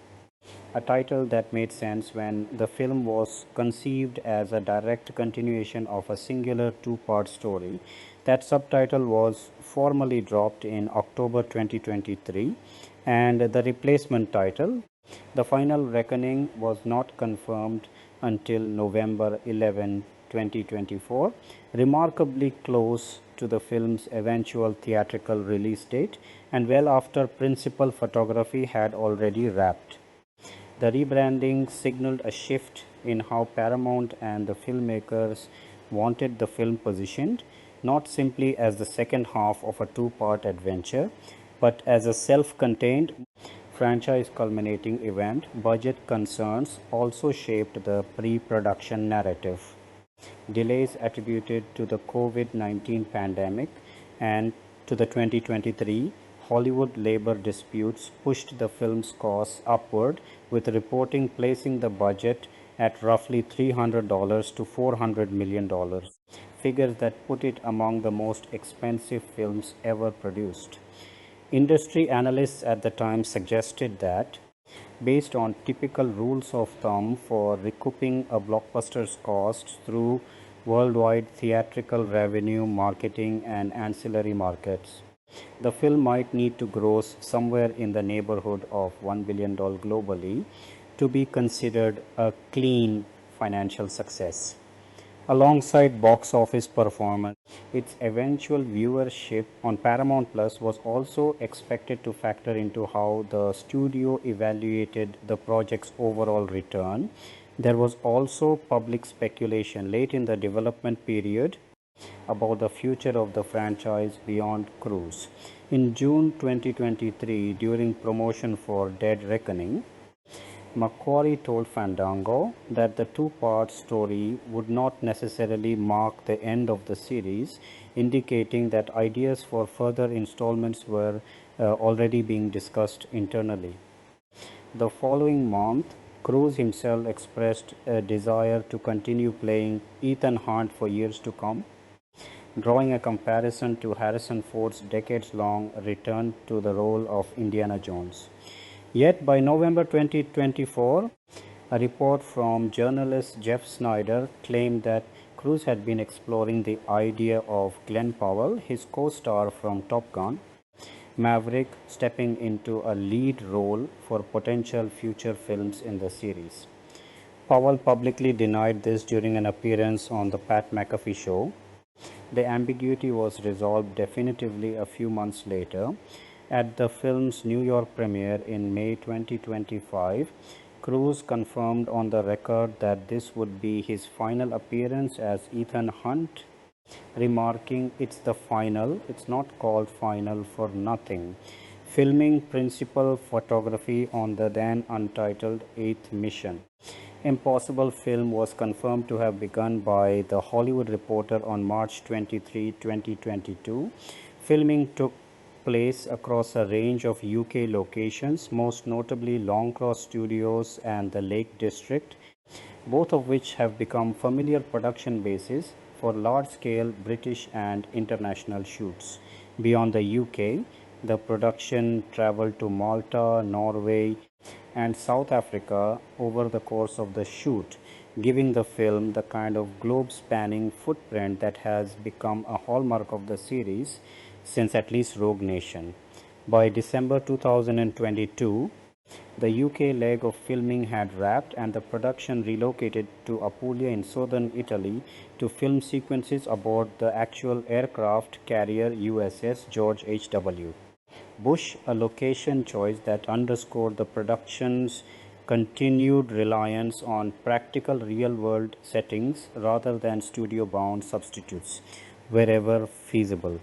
a title that made sense when the film was conceived as a direct continuation of a singular two-part story. That subtitle was formally dropped in October 2023, and the replacement title, The Final Reckoning, was not confirmed until November 11, 2024, remarkably close to the film's eventual theatrical release date and well after principal photography had already wrapped. The rebranding signaled a shift in how Paramount and the filmmakers wanted the film positioned, not simply as the second half of a two-part adventure, but as a self-contained franchise culminating event. Budget concerns also shaped the pre-production narrative. Delays attributed to the COVID-19 pandemic and to the 2023 Hollywood labor disputes pushed the film's costs upward, with reporting placing the budget at roughly $300 to $400 million, figures that put it among the most expensive films ever produced. Industry analysts at the time suggested that, based on typical rules of thumb for recouping a blockbuster's costs through worldwide theatrical revenue, marketing, and ancillary markets, the film might need to gross somewhere in the neighborhood of $1 billion globally to be considered a clean financial success. Alongside box office performance, its eventual viewership on Paramount Plus was also expected to factor into how the studio evaluated the project's overall return. There was also public speculation late in the development period about the future of the franchise beyond Cruise. In June 2023, during promotion for Dead Reckoning, Macquarie told Fandango that the two-part story would not necessarily mark the end of the series, indicating that ideas for further installments were already being discussed internally. The following month, Cruise himself expressed a desire to continue playing Ethan Hunt for years to come, drawing a comparison to Harrison Ford's decades-long return to the role of Indiana Jones. Yet by November 2024, a report from journalist Jeff Snyder claimed that Cruise had been exploring the idea of Glenn Powell, his co-star from Top Gun, Maverick, stepping into a lead role for potential future films in the series. Powell publicly denied this during an appearance on the Pat McAfee show. The ambiguity was resolved definitively a few months later. At the film's New York premiere in May 2025, Cruise confirmed on the record that this would be his final appearance as Ethan Hunt, remarking, "It's the final, it's not called final for nothing," filming principal photography on the then untitled Eighth Mission. Impossible film was confirmed to have begun by The Hollywood Reporter on March 23, 2022. Filming took place across a range of UK locations, most notably Longcross Studios and the Lake District, both of which have become familiar production bases for large-scale British and international shoots. Beyond the UK, the production traveled to Malta, Norway, and South Africa over the course of the shoot, giving the film the kind of globe-spanning footprint that has become a hallmark of the series since at least Rogue Nation. By December 2022, the UK leg of filming had wrapped and the production relocated to Apulia in southern Italy to film sequences aboard the actual aircraft carrier USS George H.W. Bush, a location choice that underscored the production's continued reliance on practical real-world settings rather than studio-bound substitutes wherever feasible.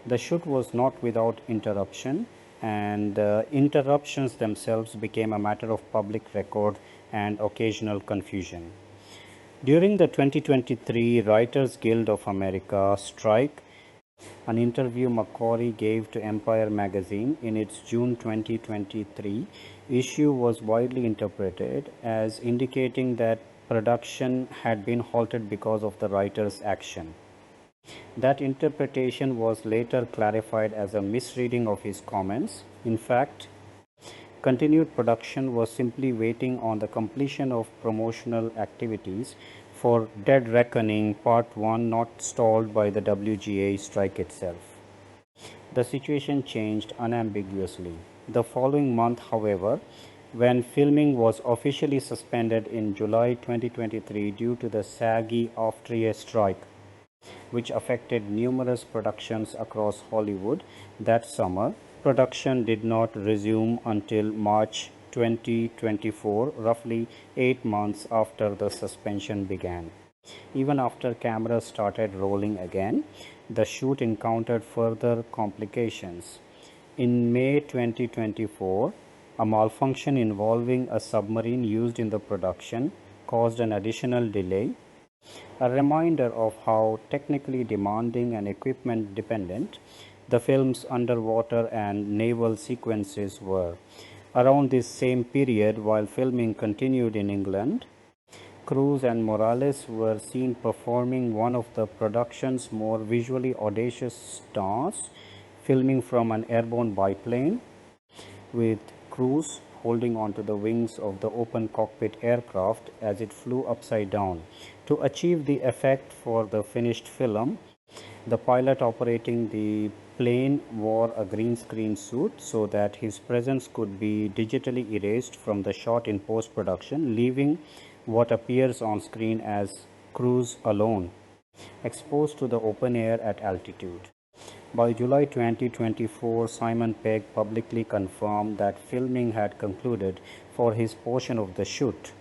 The shoot was not without interruption, and interruptions themselves became a matter of public record and occasional confusion. During the 2023 Writers Guild of America strike, an interview Macquarie gave to Empire magazine in its June 2023 issue was widely interpreted as indicating that production had been halted because of the writers' action. That interpretation was later clarified as a misreading of his comments. In fact, continued production was simply waiting on the completion of promotional activities for Dead Reckoning Part 1, not stalled by the WGA strike itself. The situation changed unambiguously. The following month, however, when filming was officially suspended in July 2023 due to the SAG-AFTRA strike, which affected numerous productions across Hollywood that summer, production did not resume until March 2024, roughly 8 months after the suspension began. Even after cameras started rolling again, the shoot encountered further complications. In May 2024, a malfunction involving a submarine used in the production caused an additional delay, A reminder of how technically demanding and equipment dependent the film's underwater and naval sequences were. Around this same period, while filming continued in England, Cruz and Morales were seen performing one of the production's more visually audacious stunts, filming from an airborne biplane, with Cruz holding onto the wings of the open cockpit aircraft as it flew upside down. To achieve the effect for the finished film, the pilot operating the plane wore a green screen suit so that his presence could be digitally erased from the shot in post production, leaving what appears on screen as Cruz alone, exposed to the open air at altitude. By July 2024, Simon Pegg publicly confirmed that filming had concluded for his portion of the shoot,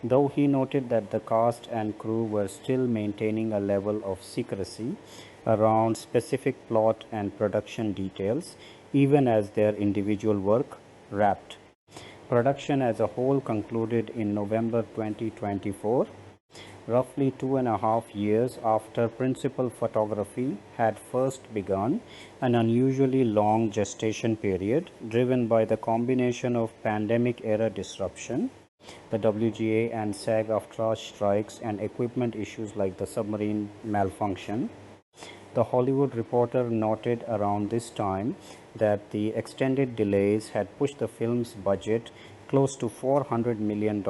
though he noted that the cast and crew were still maintaining a level of secrecy around specific plot and production details, even as their individual work wrapped. Production as a whole concluded in November 2024, roughly 2.5 years after principal photography had first begun, an unusually long gestation period driven by the combination of pandemic era disruption, the WGA and SAG AFTRA strikes, and equipment issues like the submarine malfunction. The Hollywood Reporter noted around this time that the extended delays had pushed the film's budget close to $400 million,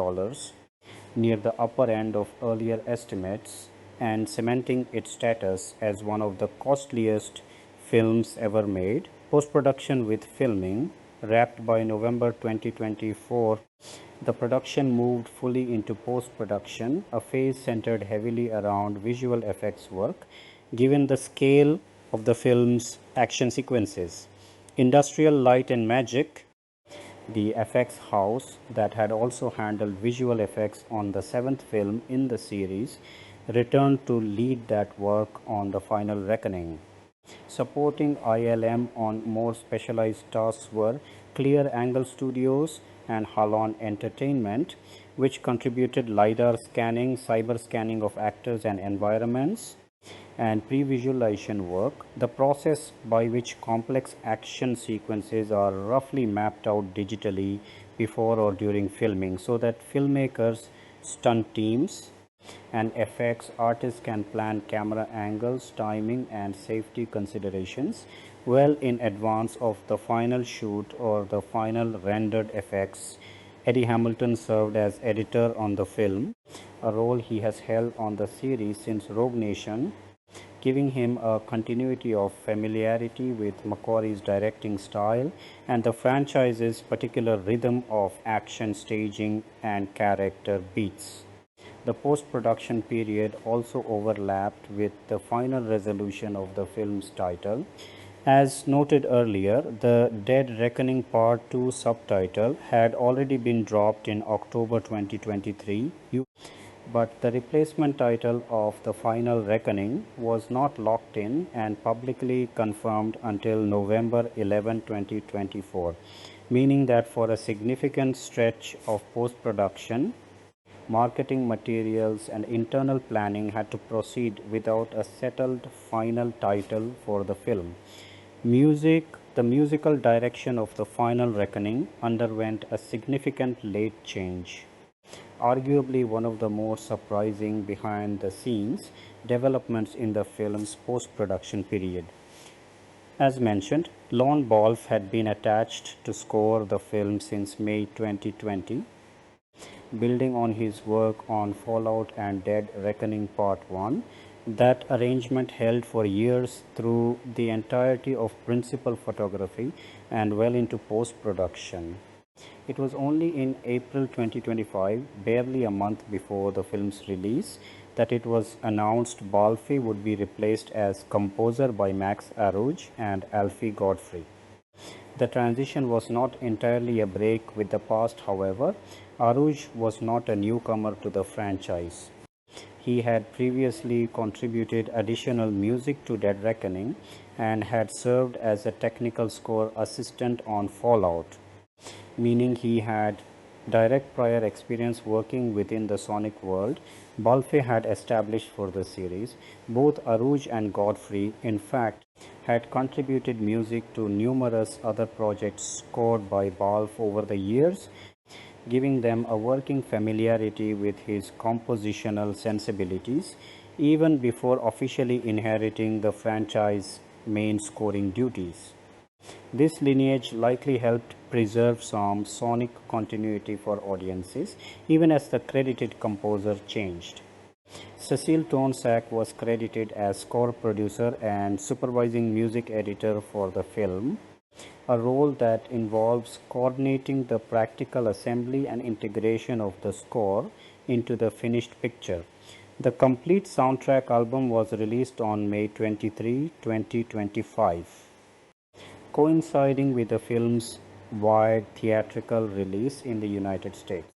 near the upper end of earlier estimates, and cementing its status as one of the costliest films ever made. Post-production with filming wrapped by November 2024, the production moved fully into post-production, a phase centered heavily around visual effects work, given the scale of the film's action sequences. Industrial Light and Magic, the FX house that had also handled visual effects on the seventh film in the series, returned to lead that work on The Final Reckoning. Supporting ILM on more specialized tasks were Clear Angle Studios and Halon Entertainment, which contributed LiDAR scanning, cyber scanning of actors and environments, and pre-visualization work, the process by which complex action sequences are roughly mapped out digitally before or during filming so that filmmakers, stunt teams, and effects artists can plan camera angles, timing, and safety considerations well in advance of the final shoot or the final rendered effects. Eddie Hamilton served as editor on the film, a role he has held on the series since Rogue Nation, giving him a continuity of familiarity with McQuarrie's directing style and the franchise's particular rhythm of action staging and character beats. The post-production period also overlapped with the final resolution of the film's title. As noted earlier, the Dead Reckoning Part 2 subtitle had already been dropped in October 2023, but the replacement title of The Final Reckoning was not locked in and publicly confirmed until November 11, 2024, meaning that for a significant stretch of post-production, marketing materials and internal planning had to proceed without a settled final title for the film. The musical direction of The Final Reckoning underwent a significant late change, arguably one of the more surprising behind the scenes developments in the film's post-production period. As mentioned, Lon Wolf had been attached to score the film since May 2020, building on his work on Fallout and Dead Reckoning Part 1. That arrangement held for years through the entirety of principal photography and well into post-production. It was only in April 2025, barely a month before the film's release, that it was announced Balfe would be replaced as composer by Max Arouge and Alfie Godfrey. The transition was not entirely a break with the past, however. Arouge was not a newcomer to the franchise. He had previously contributed additional music to Dead Reckoning and had served as a technical score assistant on Fallout, meaning he had direct prior experience working within the sonic world Balfe had established for the series. Both Aruj and Godfrey, in fact, had contributed music to numerous other projects scored by Balfe over the years, giving them a working familiarity with his compositional sensibilities even before officially inheriting the franchise main scoring duties. This lineage likely helped preserve some sonic continuity for audiences, even as the credited composer changed. Cecil Tonsack was credited as score producer and supervising music editor for the film, a role that involves coordinating the practical assembly and integration of the score into the finished picture. The complete soundtrack album was released on May 23, 2025, coinciding with the film's wide theatrical release in the United States.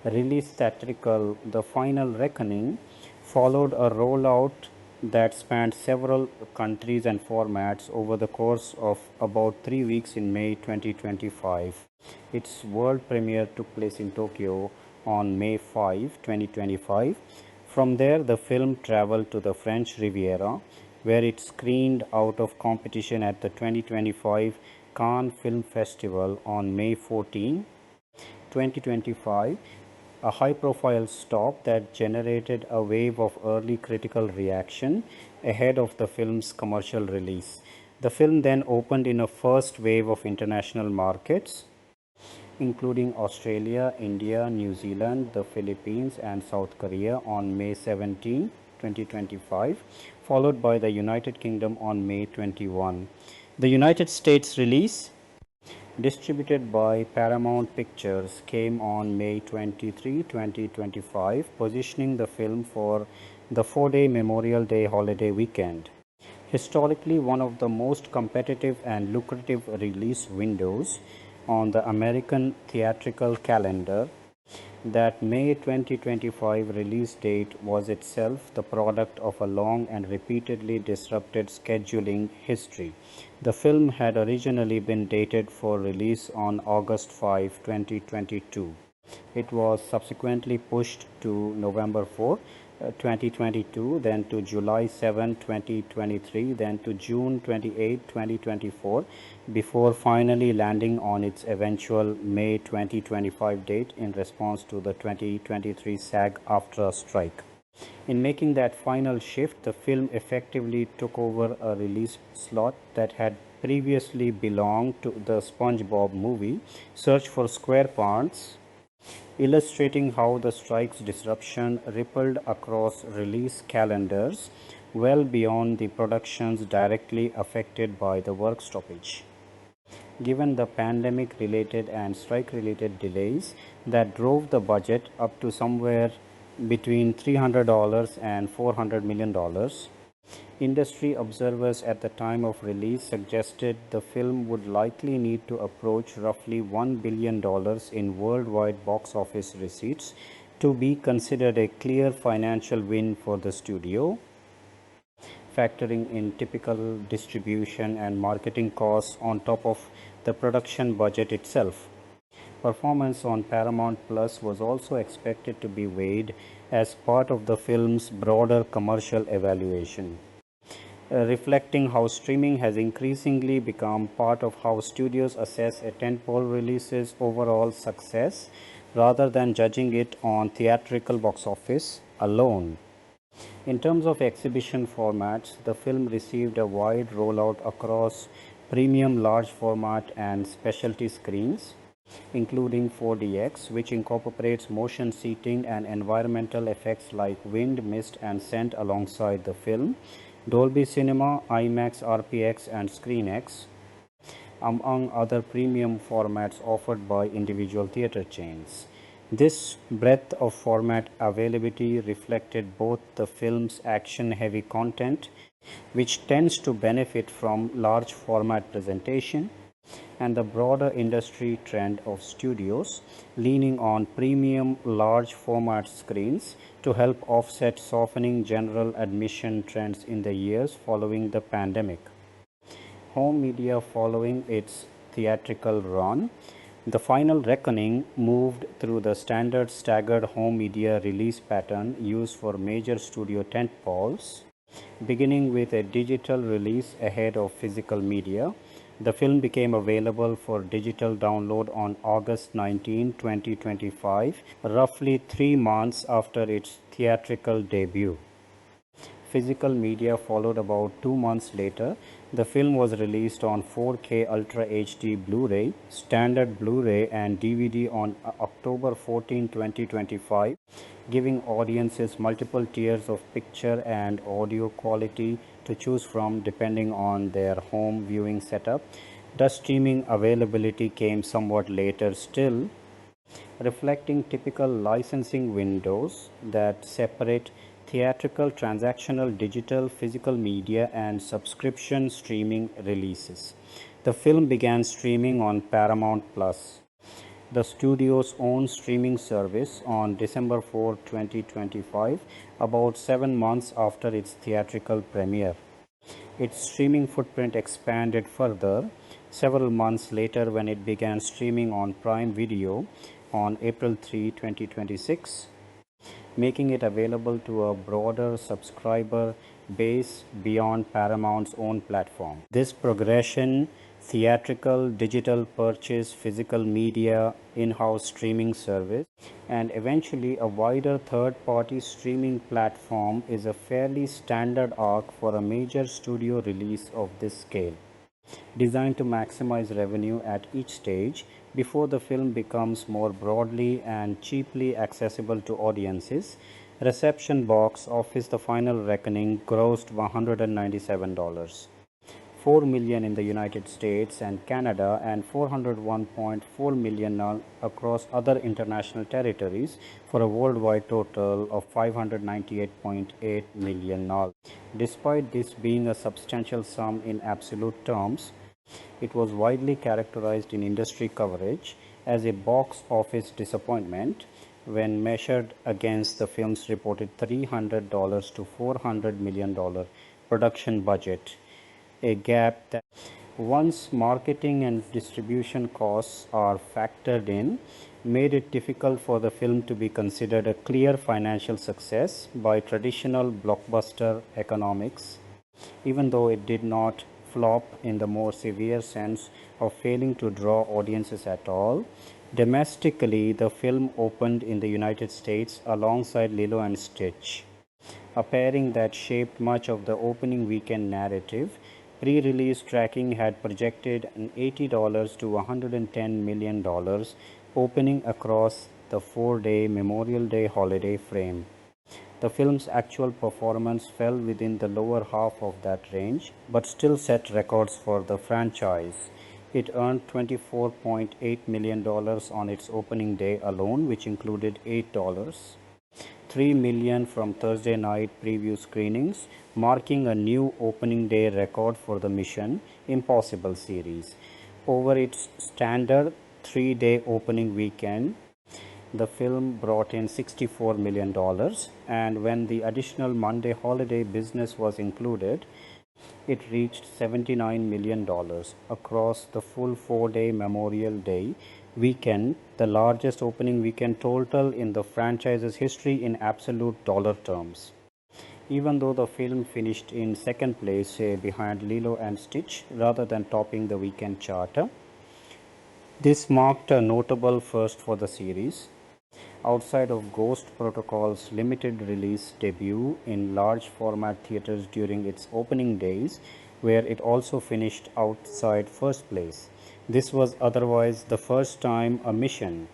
Release theatrical The Final Reckoning followed a rollout that spanned several countries and formats over the course of about 3 weeks in May 2025. Its world premiere took place in Tokyo on May 5, 2025. From there, the film traveled to the French Riviera, where it screened out of competition at the 2025 Cannes Film Festival on May 14, 2025, a high-profile stop that generated a wave of early critical reaction ahead of the film's commercial release. The film then opened in a first wave of international markets, including Australia, India, New Zealand, the Philippines, and South Korea on May 17, 2025, followed by the United Kingdom on May 21. The United States release, distributed by Paramount Pictures, came on May 23, 2025, positioning the film for the 4-day Memorial Day holiday weekend. Historically, one of the most competitive and lucrative release windows on the American theatrical calendar, that May 2025 release date was itself the product of a long and repeatedly disrupted scheduling history. The film had originally been dated for release on August 5, 2022. It was subsequently pushed to November 4, 2022, then to July 7, 2023, then to June 28, 2024, before finally landing on its eventual May 2025 date in response to the 2023 SAG-AFTRA strike. In making that final shift, the film effectively took over a release slot that had previously belonged to the SpongeBob movie, Search for SquarePants, illustrating how the strike's disruption rippled across release calendars well beyond the productions directly affected by the work stoppage. Given the pandemic-related and strike-related delays that drove the budget up to somewhere between $300 and $400 million, industry observers at the time of release suggested the film would likely need to approach roughly $1 billion in worldwide box office receipts to be considered a clear financial win for the studio, factoring in typical distribution and marketing costs on top of the production budget itself. Performance on Paramount Plus was also expected to be weighed as part of the film's broader commercial evaluation, reflecting how streaming has increasingly become part of how studios assess a tentpole release's overall success rather than judging it on theatrical box office alone. In terms of exhibition formats, the film received a wide rollout across premium large format and specialty screens, including 4DX, which incorporates motion seating and environmental effects like wind, mist, and scent alongside the film, Dolby Cinema, IMAX RPX, and ScreenX, among other premium formats offered by individual theater chains. This breadth of format availability reflected both the film's action-heavy content, which tends to benefit from large format presentation, and the broader industry trend of studios leaning on premium large format screens to help offset softening general admission trends in the years following the pandemic. Home media following its theatrical run The final reckoning moved through the standard staggered home media release pattern used for major studio tentpoles, beginning with a digital release ahead of physical media. The film became available for digital download on August 19, 2025, roughly 3 months after its theatrical debut. Physical media followed about 2 months later. The film was released on 4K Ultra HD Blu-ray, standard Blu-ray and DVD on October 14, 2025, giving audiences multiple tiers of picture and audio quality to choose from depending on their home viewing setup. The streaming availability came somewhat later still, reflecting typical licensing windows that separate theatrical, transactional, digital, physical media, and subscription streaming releases. The film began streaming on Paramount Plus, the studio's own streaming service, on December 4, 2025, about 7 months after its theatrical premiere. Its streaming footprint expanded further several months later when it began streaming on Prime Video on April 3, 2026, making it available to a broader subscriber base beyond Paramount's own platform. This progression, theatrical, digital purchase, physical media, in-house streaming service, and eventually a wider third-party streaming platform is a fairly standard arc for a major studio release of this scale, designed to maximize revenue at each stage before the film becomes more broadly and cheaply accessible to audiences. Reception box office: The Final Reckoning grossed $197, 4 million in the United States and Canada, and 401.4 million across other international territories, for a worldwide total of 598.8 million. Despite this being a substantial sum in absolute terms, it was widely characterized in industry coverage as a box office disappointment when measured against the film's reported $300 to $400 million production budget, a gap that, once marketing and distribution costs are factored in, made it difficult for the film to be considered a clear financial success by traditional blockbuster economics, even though it did not flop in the more severe sense of failing to draw audiences at all. Domestically, the film opened in the United States alongside Lilo and Stitch, a pairing that shaped much of the opening weekend narrative. Pre-release tracking had projected an $80 to $110 million opening across the 4-day Memorial Day holiday frame. The film's actual performance fell within the lower half of that range, but still set records for the franchise. It earned $24.8 million on its opening day alone, which included $3 million from Thursday night preview screenings, marking a new opening day record for the Mission Impossible series. Over its standard 3-day opening weekend, the film brought in $64 million, and when the additional Monday holiday business was included, it reached $79 million across the full 4-day Memorial Day weekend, the largest opening weekend total in the franchise's history in absolute dollar terms. Even though the film finished in second place behind Lilo and Stitch rather than topping the weekend charter, this marked a notable first for the series. Outside of Ghost Protocol's limited release debut in large format theaters during its opening days, where it also finished outside first place, this was otherwise the first time a Mission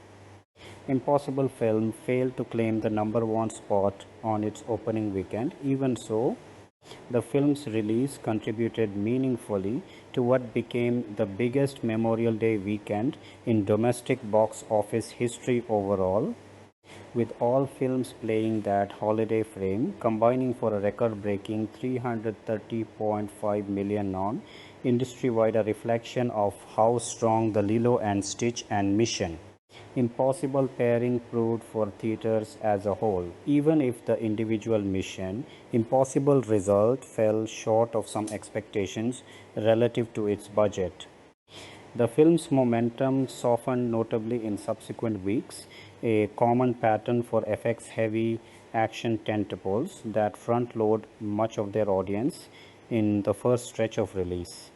Impossible film failed to claim the #1 spot on its opening weekend. Even so, the film's release contributed meaningfully to what became the biggest Memorial Day weekend in domestic box office history overall, with all films playing that holiday frame, combining for a record-breaking $330.5 million on industry-wide, a reflection of how strong the Lilo and Stitch and Mission Impossible pairing proved for theaters as a whole. Even if the individual Mission Impossible result fell short of some expectations relative to its budget, The film's momentum softened notably in subsequent weeks, a common pattern for FX heavy action tentpoles that front load much of their audience in the first stretch of release.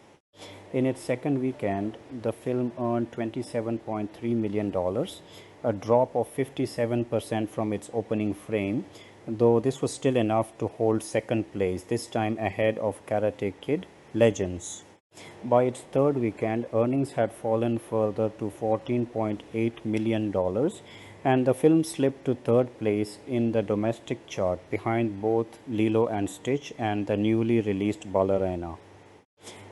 In its second weekend, the film earned $27.3 million, a drop of 57% from its opening frame, though this was still enough to hold second place, this time ahead of Karate Kid Legends. By its third weekend, earnings had fallen further to $14.8 million, and the film slipped to third place in the domestic chart behind both Lilo and Stitch and the newly released Ballerina.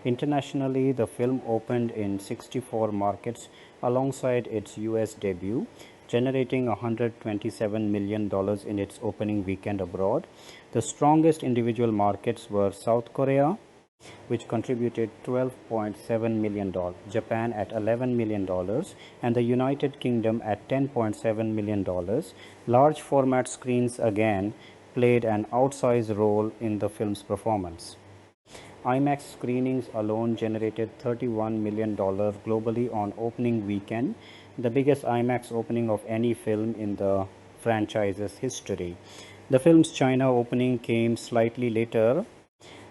Internationally, the film opened in 64 markets alongside its US debut, generating $127 million in its opening weekend abroad. The strongest individual markets were South Korea, which contributed $12.7 million, Japan at $11 million, and the United Kingdom at $10.7 million. Large format screens again played an outsized role in the film's performance. IMAX screenings alone generated $31 million globally on opening weekend, the biggest IMAX opening of any film in the franchise's history. The film's China opening came slightly later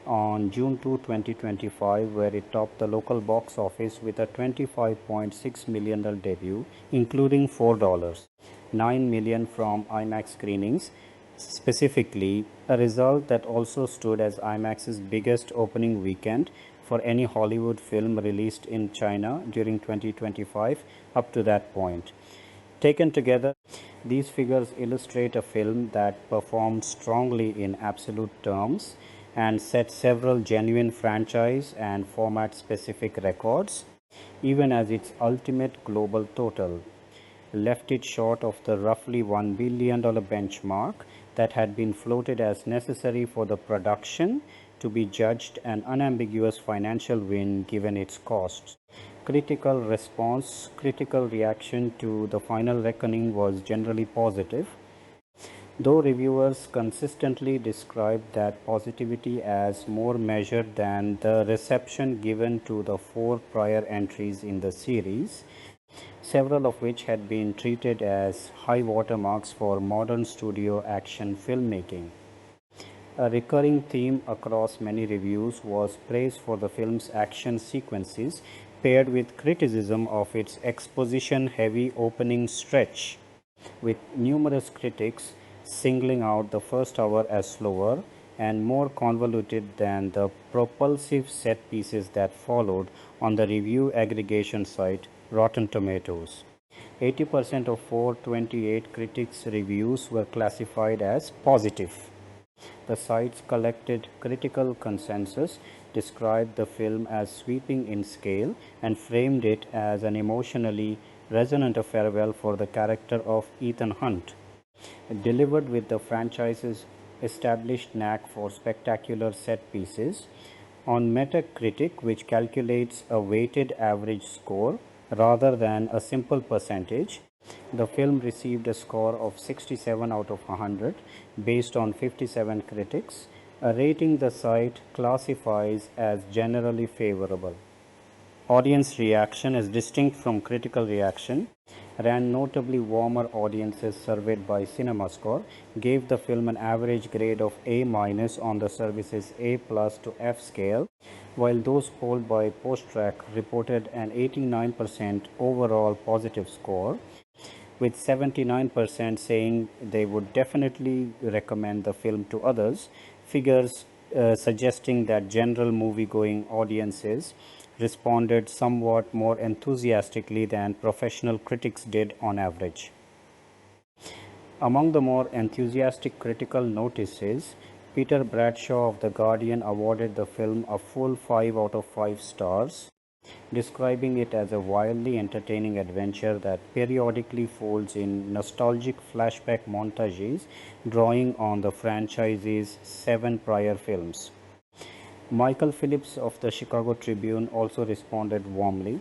on June 2, 2025, where it topped the local box office with a $25.6 million debut, including $9 million from IMAX screenings. Specifically, a result that also stood as IMAX's biggest opening weekend for any Hollywood film released in China during 2025 up to that point. Taken together, these figures illustrate a film that performed strongly in absolute terms and set several genuine franchise and format specific records, even as its ultimate global total left it short of the roughly $1 billion benchmark that had been floated as necessary for the production to be judged an unambiguous financial win given its costs. Critical reaction to The Final Reckoning was generally positive, though reviewers consistently described that positivity as more measured than the reception given to the 4 prior entries in the series, several of which had been treated as high watermarks for modern studio action filmmaking. A recurring theme across many reviews was praise for the film's action sequences, paired with criticism of its exposition-heavy opening stretch, with numerous critics singling out the first hour as slower and more convoluted than the propulsive set pieces that followed on the review aggregation site Rotten Tomatoes. 80% of 428 critics' reviews were classified as positive. The site's collected critical consensus described the film as sweeping in scale and framed it as an emotionally resonant farewell for the character of Ethan Hunt, delivered with the franchise's established knack for spectacular set pieces. On Metacritic, which calculates a weighted average score rather than a simple percentage, the film received a score of 67 out of 100 based on 57 critics, a rating the site classifies as generally favorable. Audience reaction, as distinct from critical reaction, ran notably warmer. Audiences surveyed by CinemaScore gave the film an average grade of A- on the service's A+ to F scale, while those polled by PostTrack reported an 89% overall positive score, with 79% saying they would definitely recommend the film to others, figures suggesting that general movie-going audiences responded somewhat more enthusiastically than professional critics did on average. Among the more enthusiastic critical notices, Peter Bradshaw of The Guardian awarded the film a full 5 out of 5 stars, describing it as a wildly entertaining adventure that periodically folds in nostalgic flashback montages drawing on the franchise's 7 prior films. Michael Phillips of the Chicago Tribune also responded warmly,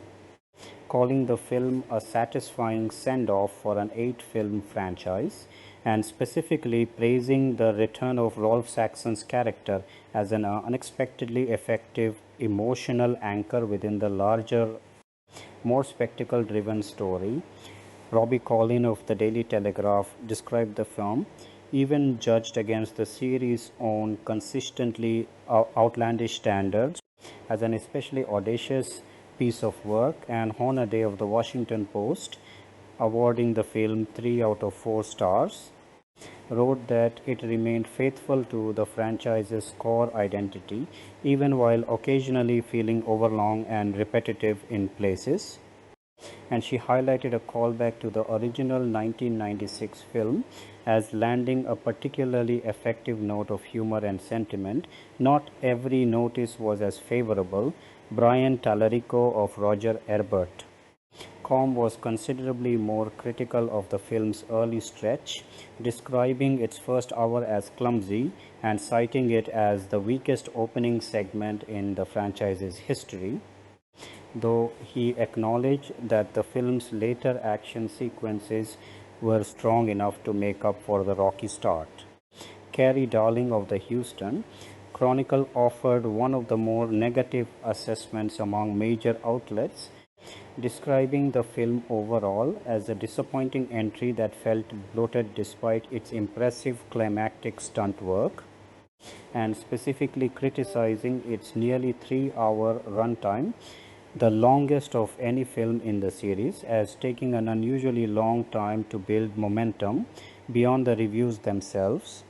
calling the film a satisfying send-off for an 8-film franchise, and specifically praising the return of Rolf Saxon's character as an unexpectedly effective emotional anchor within the larger more spectacle-driven story. Robbie Collin of the Daily Telegraph described the film, even judged against the series' own consistently outlandish standards, as an especially audacious piece of work, and Hornaday of the Washington Post, awarding the film 3 out of 4 stars, wrote that it remained faithful to the franchise's core identity, even while occasionally feeling overlong and repetitive in places. And she highlighted a callback to the original 1996 film as landing a particularly effective note of humor and sentiment. Not every notice was as favorable. Brian Tallarico of Roger Ebert was considerably more critical of the film's early stretch, describing its first hour as clumsy and citing it as the weakest opening segment in the franchise's history, though he acknowledged that the film's later action sequences were strong enough to make up for the rocky start. Carrie Darling of the Houston Chronicle offered one of the more negative assessments among major outlets, describing the film overall as a disappointing entry that felt bloated despite its impressive climactic stunt work, and specifically criticizing its nearly 3-hour runtime, the longest of any film in the series, as taking an unusually long time to build momentum beyond the reviews themselves.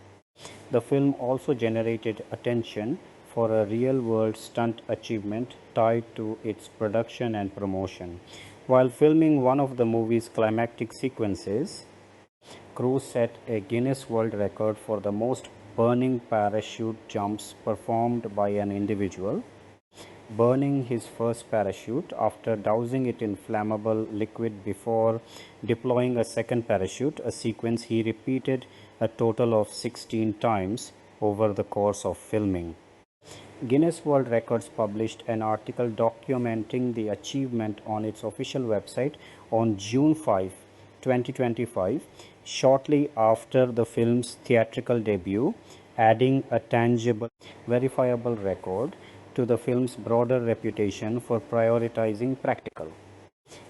The film also generated attention for a real-world stunt achievement tied to its production and promotion. While filming one of the movie's climactic sequences, Cruise set a Guinness World Record for the most burning parachute jumps performed by an individual, burning his first parachute after dousing it in flammable liquid before deploying a second parachute, a sequence he repeated a total of 16 times over the course of filming. Guinness World Records published an article documenting the achievement on its official website on June 5, 2025, shortly after the film's theatrical debut, adding a tangible, verifiable record to the film's broader reputation for prioritizing practical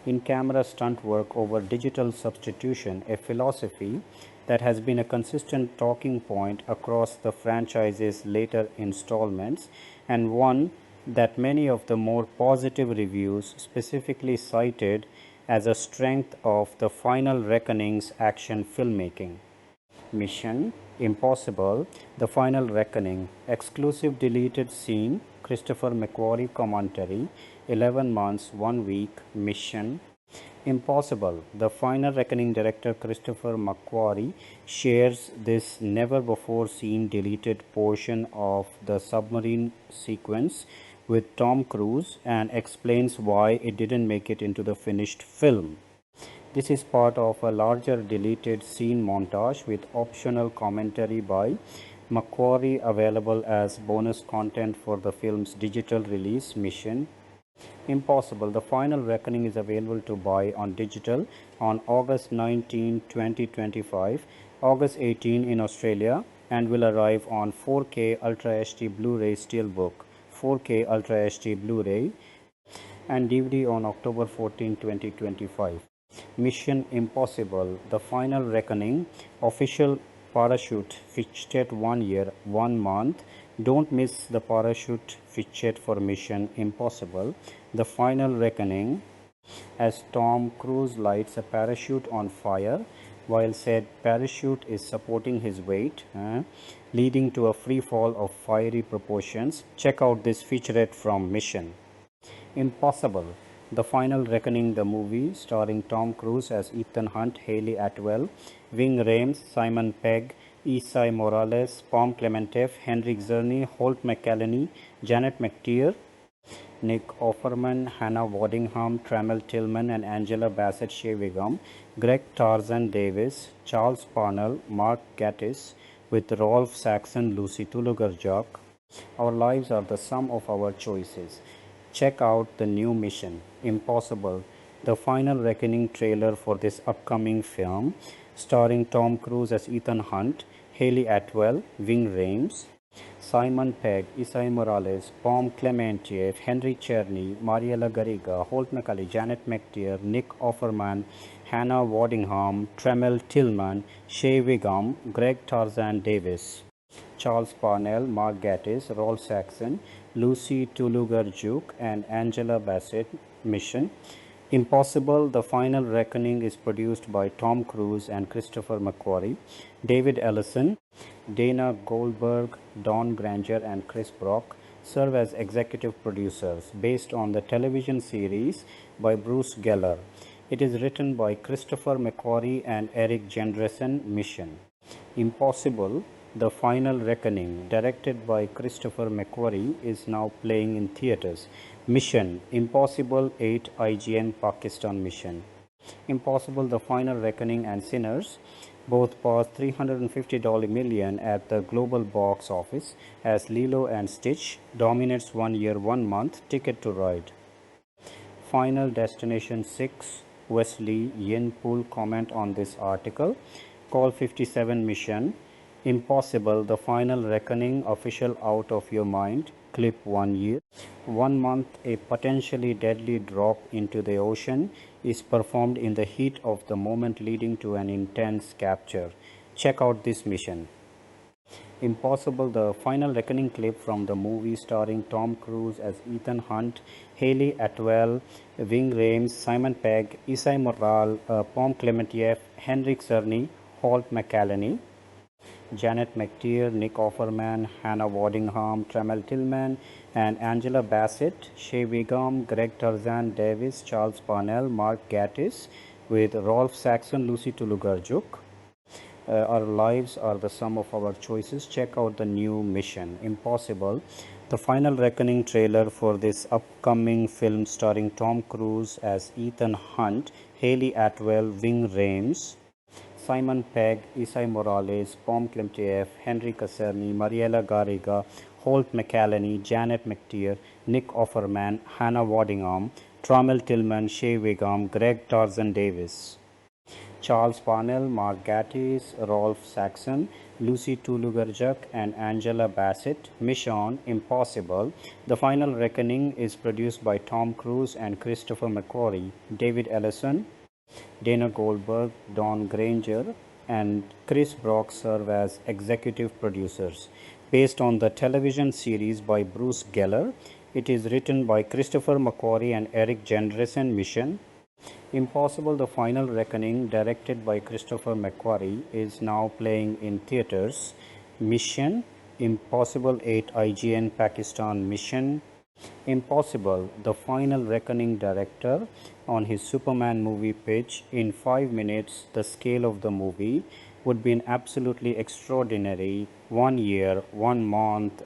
in-camera stunt work over digital substitution, a philosophy that has been a consistent talking point across the franchise's later installments, and one that many of the more positive reviews specifically cited as a strength of the Final Reckoning's action filmmaking. Mission Impossible: The Final Reckoning, exclusive deleted scene, Christopher McQuarrie commentary, 11 months, 1 week, Mission Impossible: The Final Reckoning director Christopher McQuarrie shares this never-before-seen deleted portion of the submarine sequence with Tom Cruise and explains why it didn't make it into the finished film. This is part of a larger deleted scene montage with optional commentary by McQuarrie available as bonus content for the film's digital release. Mission Impossible: The Final Reckoning is available to buy on digital on August 19, 2025, August 18 in Australia, and will arrive on 4K Ultra HD Blu-ray Steelbook, 4K Ultra HD Blu-ray, and DVD on October 14, 2025. Mission Impossible: The Final Reckoning official parachute featured 1 year, 1 month. Don't miss the parachute featured for Mission Impossible: The Final Reckoning, as Tom Cruise lights a parachute on fire while said parachute is supporting his weight, leading to a free fall of fiery proportions. Check out this featurette from Mission Impossible: The Final Reckoning, the movie, starring Tom Cruise as Ethan Hunt, Hayley Atwell, Ving Rhames, Simon Pegg, Isai Morales, Pom Klementieff, Henrik Czerny, Holt McCallany, Janet McTeer, Nick Offerman, Hannah Waddingham, Trammell Tillman, and Angela Bassett Shewigam, Greg Tarzan Davis, Charles Parnell, Mark Gatiss, with Rolf Saxon, Lucy Tulugarjak. Our lives are the sum of our choices. Check out the new Mission Impossible: The Final Reckoning trailer for this upcoming film, starring Tom Cruise as Ethan Hunt, Hayley Atwell, Ving Rhames, Simon Pegg, Isai Morales, Pom Clementieff, Henry Czerny, Mariela Garriga, Holt McCulley, Janet McTeer, Nick Offerman, Hannah Waddingham, Tremel Tillman, Shea Wiggum, Greg Tarzan Davis, Charles Parnell, Mark Gatiss, Rolf Saxon, Lucy Tulugarjuk, and Angela Bassett. Mission Impossible: The Final Reckoning is produced by Tom Cruise and Christopher McQuarrie. David Ellison, Dana Goldberg, Don Granger, and Chris Brock serve as executive producers, based on the television series by Bruce Geller. It is written by Christopher McQuarrie and Eric Jendresen. Mission Impossible: The Final Reckoning, directed by Christopher McQuarrie, is now playing in theaters. Mission Impossible 8 IGN Pakistan. Mission Impossible: The Final Reckoning and Sinners both passed $350 million at the global box office as Lilo and Stitch dominates 1 year 1 month ticket to ride. Final Destination 6 Wesley Yin Pool comment on this article. Call 57 Mission Impossible: The Final Reckoning official out of your mind. Clip 1 year 1 month. A potentially deadly drop into the ocean is performed in the heat of the moment, leading to an intense capture. Check out this mission. Impossible: The Final Reckoning clip from the movie starring Tom Cruise as Ethan Hunt, Hayley Atwell, Ving Rhames, Simon Pegg, Isai Morales, Pom Clementieff, Henrik Czerny, Holt McCallany, Janet McTeer, Nick Offerman, Hannah Waddingham, Tremel Tillman, and Angela Bassett, Shea Wiggum, Greg Tarzan Davis, Charles Parnell, Mark Gatiss, with Rolf Saxon, Lucy Tulugarjuk. Our lives are the sum of our choices. Check out the new Mission Impossible: The Final Reckoning trailer for this upcoming film starring Tom Cruise as Ethan Hunt, Hayley Atwell, Ving Rhames, Simon Pegg, Isai Morales, Pom Clementieff, Henry Czerny, Mariela Garriga, Holt McCallany, Janet McTeer, Nick Offerman, Hannah Waddingham, Tremel Tillman, Shea Wiggum, Greg Tarzan Davis, Charles Parnell, Mark Gatiss, Rolf Saxon, Lucy Tulugarjuk, and Angela Bassett. Mission Impossible: The Final Reckoning is produced by Tom Cruise and Christopher McQuarrie. David Ellison, Dana Goldberg, Don Granger, and Chris Brock serve as executive producers. Based on the television series by Bruce Geller, it is written by Christopher McQuarrie and Eric Jendresen. Mission Impossible: The Final Reckoning, directed by Christopher McQuarrie, is now playing in theaters. Mission Impossible 8 IGN Pakistan. Mission Impossible: The Final Reckoning director on his Superman movie pitch in 5 minutes. The scale of the movie would be an absolutely extraordinary 1 year 1 month.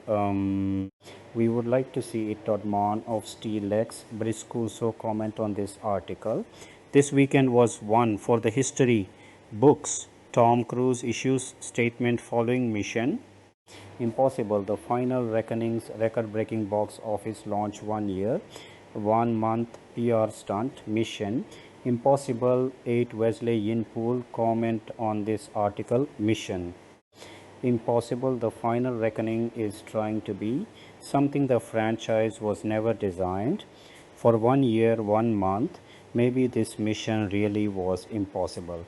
We would like to see it. Todman of Steel Lex Briscoe comment on this article. This weekend was one for the history books. Tom Cruise issues statement following Mission Impossible: The Final Reckoning's record-breaking box office launch 1 year 1 month PR stunt. Mission Impossible 8 Wesley Yin Pool comment on this article. Mission Impossible: The Final Reckoning is trying to be something the franchise was never designed. For 1 year 1 month, maybe this mission really was impossible.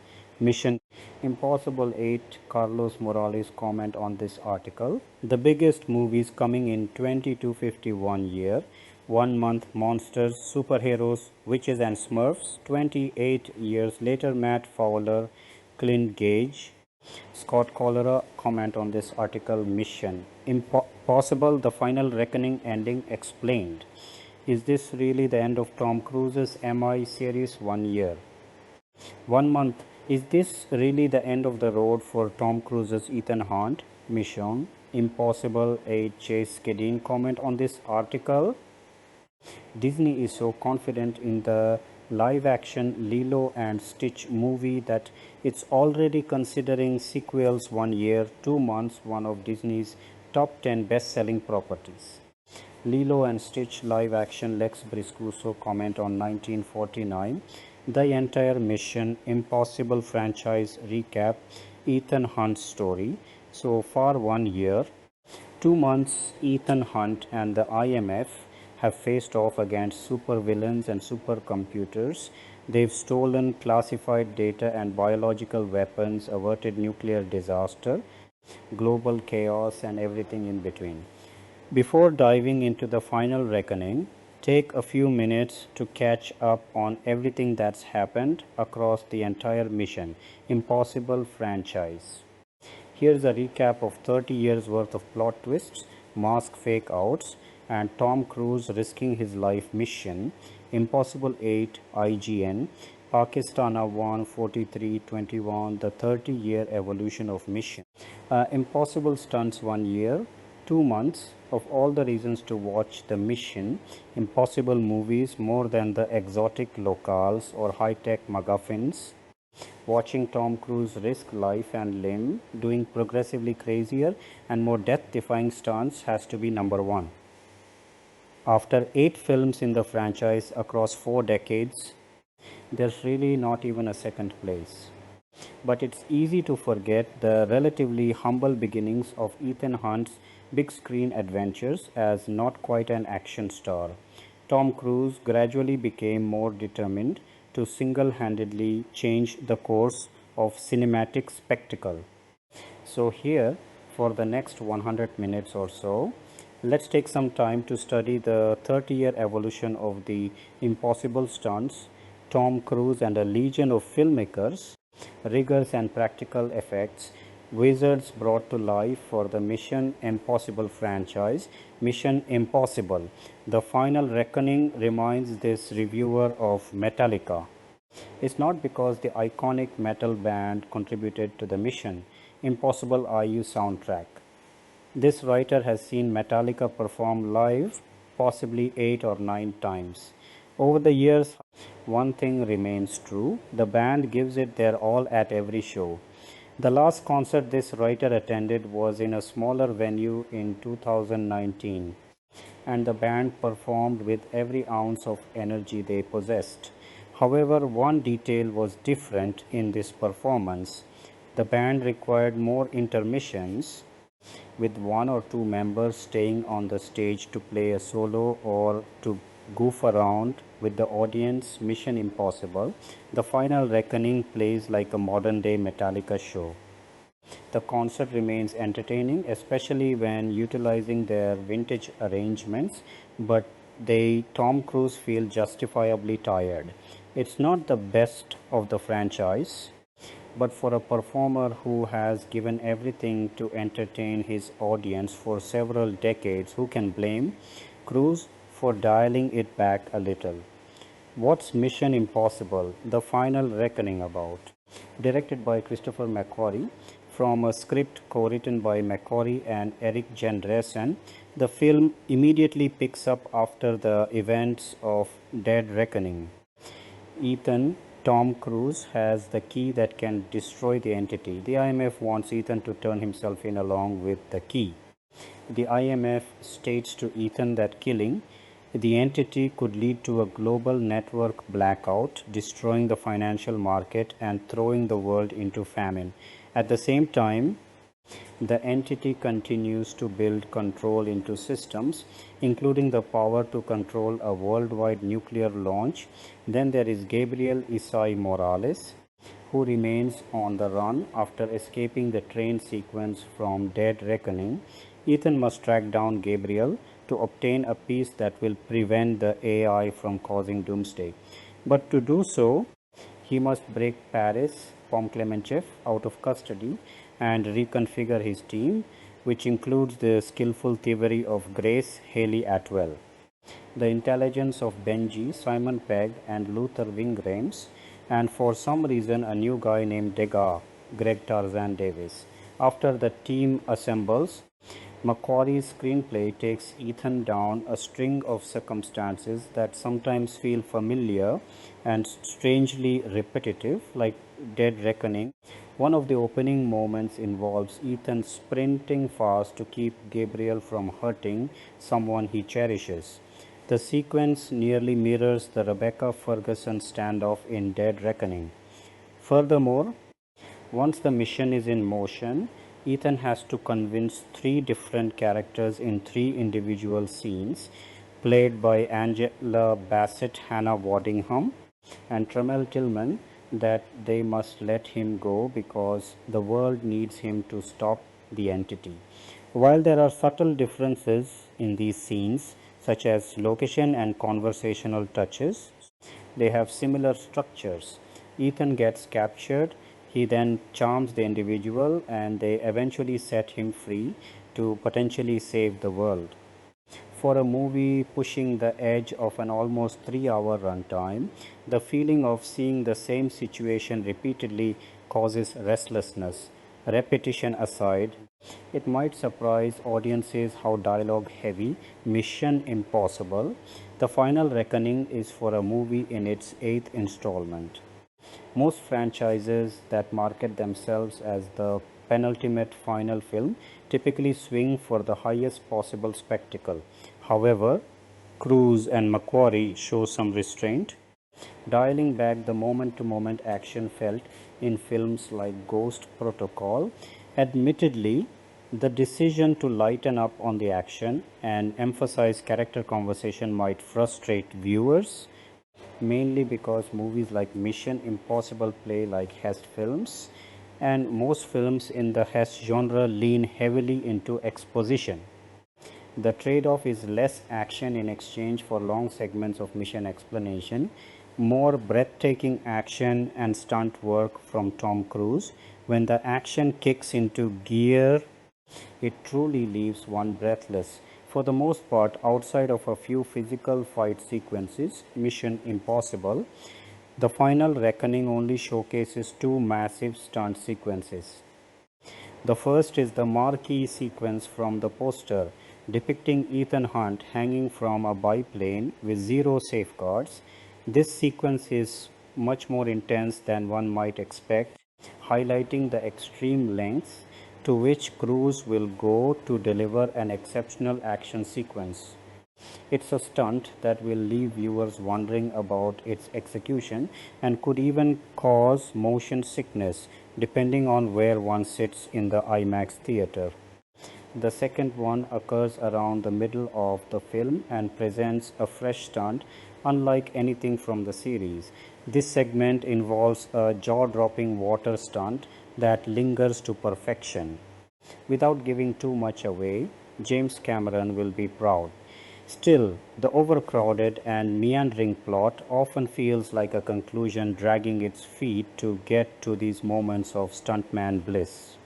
Mission Impossible 8 Carlos Morales comment on this article. The biggest movies coming in 20 to 51 year 1 month: monsters, superheroes, witches and smurfs. 28 years later, Matt Fowler, Clint Gage, Scott Cholera comment on this article. Mission Impossible: The Final Reckoning ending explained. Is this really the end of Tom Cruise's MI series? 1 year 1 month. Is this really the end of the road for Tom Cruise's Ethan Hunt? Mission Impossible 8 Chase Skidin comment on this article. Disney is so confident in the live-action Lilo and Stitch movie that it's already considering sequels 1 year 2 months, one of Disney's top 10 best-selling properties. Lilo and Stitch live-action Lex Briscoe comment on 1949. The entire Mission Impossible franchise recap Ethan Hunt's story. So far 1 year 2 months, Ethan Hunt and the IMF have faced off against supervillains and supercomputers. They've stolen classified data and biological weapons, averted nuclear disaster, global chaos, and everything in between. Before diving into the final reckoning, take a few minutes to catch up on everything that's happened across the entire Mission Impossible franchise. Here's a recap of 30 years worth of plot twists, mask fake outs, and Tom Cruise risking his life mission. Impossible 8 IGN, Pakistana 1 4321, the 30-year evolution of mission. Impossible stunts 1 year, 2 months of all the reasons to watch the Mission Impossible movies more than the exotic locales or high-tech MacGuffins. Watching Tom Cruise risk life and limb, doing progressively crazier and more death-defying stunts has to be number one. After 8 films in the franchise across 4 decades, there's really not even a second place. But it's easy to forget the relatively humble beginnings of Ethan Hunt's big screen adventures as not quite an action star. Tom Cruise gradually became more determined to single-handedly change the course of cinematic spectacle. So here, for the next 100 minutes or so, let's take some time to study the 30-year evolution of the impossible stunts, Tom Cruise and a legion of filmmakers, rigors and practical effects, wizards brought to life for the Mission Impossible franchise. Mission Impossible, the final reckoning, reminds this reviewer of Metallica. It's not because the iconic metal band contributed to the Mission Impossible IU soundtrack. This writer has seen Metallica perform live possibly 8 or 9 times. Over the years, one thing remains true: the band gives it their all at every show. The last concert this writer attended was in a smaller venue in 2019, and the band performed with every ounce of energy they possessed. However, one detail was different in this performance. The band required more intermissions, with 1 or 2 members staying on the stage to play a solo or to goof around with the audience. Mission Impossible, the final reckoning, plays like a modern day Metallica show. The concert remains entertaining, especially when utilizing their vintage arrangements, but Tom Cruise feel justifiably tired. It's not the best of the franchise, but for a performer who has given everything to entertain his audience for several decades, who can blame Cruise for dialing it back a little? What's Mission Impossible, The Final Reckoning about? Directed by Christopher McQuarrie, from a script co-written by McQuarrie and Eric Jendresen, the film immediately picks up after the events of Dead Reckoning. Tom Cruise has the key that can destroy the entity. The IMF wants Ethan to turn himself in along with the key. The IMF states to Ethan that killing the entity could lead to a global network blackout, destroying the financial market and throwing the world into famine. At the same time, the entity continues to build control into systems, including the power to control a worldwide nuclear launch. Then there is Gabriel Isai Morales, who remains on the run after escaping the train sequence from Dead Reckoning. Ethan must track down Gabriel to obtain a piece that will prevent the AI from causing doomsday. But to do so, he must break Paris Pomklemenchev out of custody and reconfigure his team, which includes the skillful thievery of Grace Hayley Atwell, the intelligence of Benji, Simon Pegg, and Luther Wingrams, and for some reason a new guy named Degas, Greg Tarzan Davis. After the team assembles, McQuarrie's screenplay takes Ethan down a string of circumstances that sometimes feel familiar and strangely repetitive, like Dead Reckoning. One of the opening moments involves Ethan sprinting fast to keep Gabriel from hurting someone he cherishes. The sequence nearly mirrors the Rebecca Ferguson standoff in Dead Reckoning. Furthermore, once the mission is in motion, Ethan has to convince three different characters in three individual scenes, played by Angela Bassett, Hannah Waddingham, and Tremel Tillman, that they must let him go because the world needs him to stop the entity. While there are subtle differences in these scenes, such as location and conversational touches, they have similar structures. Ethan gets captured, he then charms the individual, and they eventually set him free to potentially save the world. For a movie pushing the edge of an almost 3 hour runtime, the feeling of seeing the same situation repeatedly causes restlessness. Repetition aside, it might surprise audiences how dialogue heavy Mission Impossible, The Final Reckoning, is for a movie in its eighth installment. Most franchises that market themselves as the penultimate final film typically swing for the highest possible spectacle. However, Cruise and Macquarie show some restraint, dialing back the moment to moment action felt in films like Ghost Protocol. Admittedly, the decision to lighten up on the action and emphasize character conversation might frustrate viewers, mainly because movies like Mission Impossible play like heist films, and most films in the heist genre lean heavily into exposition. The trade off is less action in exchange for long segments of mission explanation, more breathtaking action and stunt work from Tom Cruise. When the action kicks into gear, it truly leaves one breathless. For the most part, outside of a few physical fight sequences, Mission Impossible, The Final Reckoning only showcases two massive stunt sequences. The first is the marquee sequence from the poster, depicting Ethan Hunt hanging from a biplane with zero safeguards. This sequence is much more intense than one might expect, highlighting the extreme lengths to which Cruise will go to deliver an exceptional action sequence. It's a stunt that will leave viewers wondering about its execution and could even cause motion sickness depending on where one sits in the IMAX theater. The second one occurs around the middle of the film and presents a fresh stunt unlike anything from the series. This segment involves a jaw dropping water stunt that lingers to perfection. Without giving too much away, James Cameron will be proud. Still, the overcrowded and meandering plot often feels like a conclusion dragging its feet to get to these moments of stuntman bliss.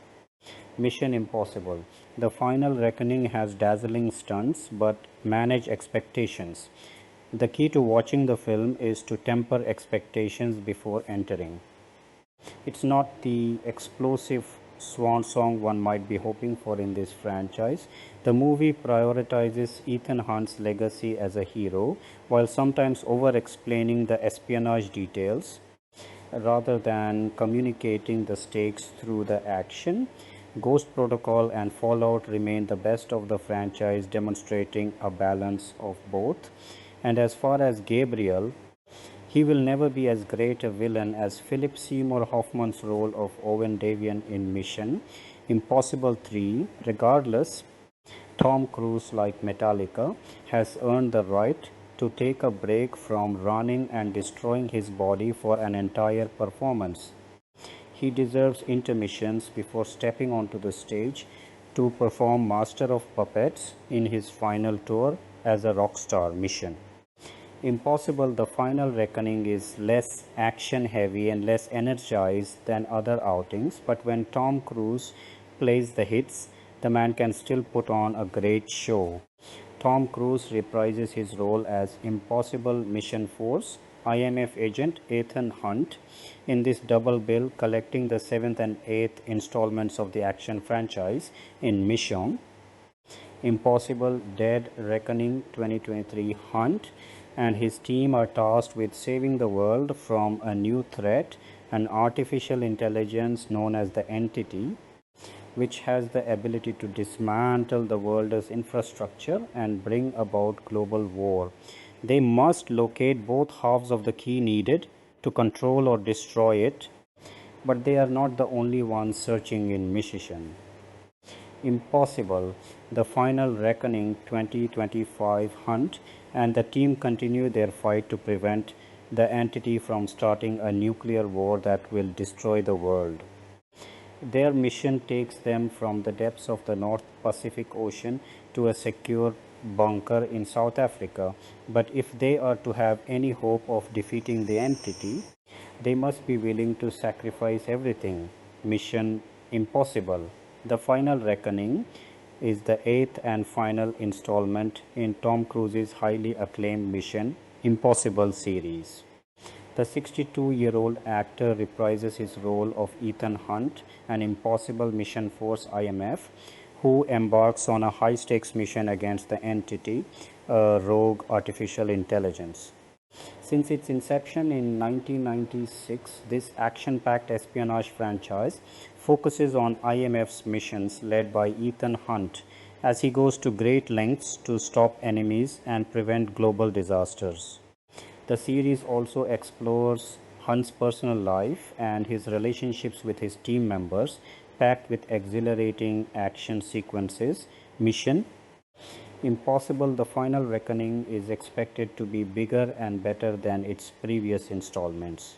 Mission Impossible. The Final Reckoning has dazzling stunts but manage expectations. The key to watching the film is to temper expectations before entering. It's not the explosive swan song one might be hoping for in this franchise. The movie prioritizes Ethan Hunt's legacy as a hero while sometimes over explaining the espionage details rather than communicating the stakes through the action. Ghost Protocol and Fallout remain the best of the franchise, demonstrating a balance of both. And as far as Gabriel, he will never be as great a villain as Philip Seymour Hoffman's role of Owen Davian in Mission Impossible 3. Regardless, Tom Cruise, like Metallica, has earned the right to take a break from running and destroying his body for an entire performance. He deserves intermissions before stepping onto the stage to perform Master of Puppets in his final tour as a rock star. Mission Impossible The Final Reckoning is less action heavy and less energized than other outings, but when Tom Cruise plays the hits, the man can still put on a great show. Tom Cruise reprises his role as Impossible Mission Force IMF agent Ethan Hunt in this double bill, collecting the 7th and 8th installments of the action franchise in Mission Impossible Dead Reckoning 2023. Hunt and his team are tasked with saving the world from a new threat, an artificial intelligence known as the Entity, which has the ability to dismantle the world's infrastructure and bring about global war. They must locate both halves of the key needed to control or destroy it, but they are not the only ones searching in Mission. Impossible, The Final Reckoning 2025 hunt, and the team continue their fight to prevent the entity from starting a nuclear war that will destroy the world. Their mission takes them from the depths of the North Pacific Ocean to a secure bunker in South Africa. But if they are to have any hope of defeating the entity, they must be willing to sacrifice everything. Mission Impossible, The Final Reckoning is the eighth and final installment in Tom Cruise's highly acclaimed Mission Impossible series. The 62-year-old actor reprises his role of Ethan Hunt, an Impossible Mission Force IMF, who embarks on a high-stakes mission against the entity, a rogue artificial intelligence. Since its inception in 1996, this action-packed espionage franchise focuses on IMF's missions led by Ethan Hunt as he goes to great lengths to stop enemies and prevent global disasters. The series also explores Hunt's personal life and his relationships with his team members, packed with exhilarating action sequences. Mission Impossible The Final Reckoning is expected to be bigger and better than its previous installments.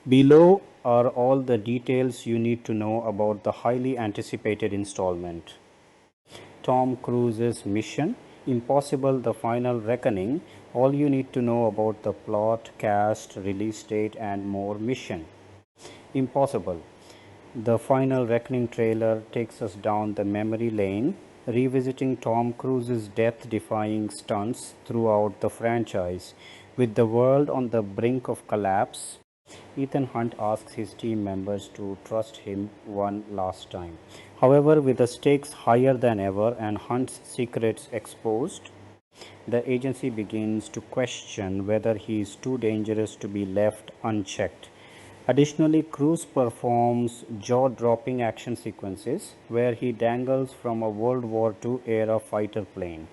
Below are all the details you need to know about the highly anticipated installment. Tom Cruise's Mission Impossible The Final Reckoning. All you need to know about the plot, cast, release date, and more. Mission Impossible The Final Reckoning trailer takes us down the memory lane, revisiting Tom Cruise's death-defying stunts throughout the franchise. With the world on the brink of collapse, Ethan Hunt asks his team members to trust him one last time. However, with the stakes higher than ever and Hunt's secrets exposed, the agency begins to question whether he is too dangerous to be left unchecked. Additionally, Cruise performs jaw-dropping action sequences where he dangles from a World War II era fighter plane.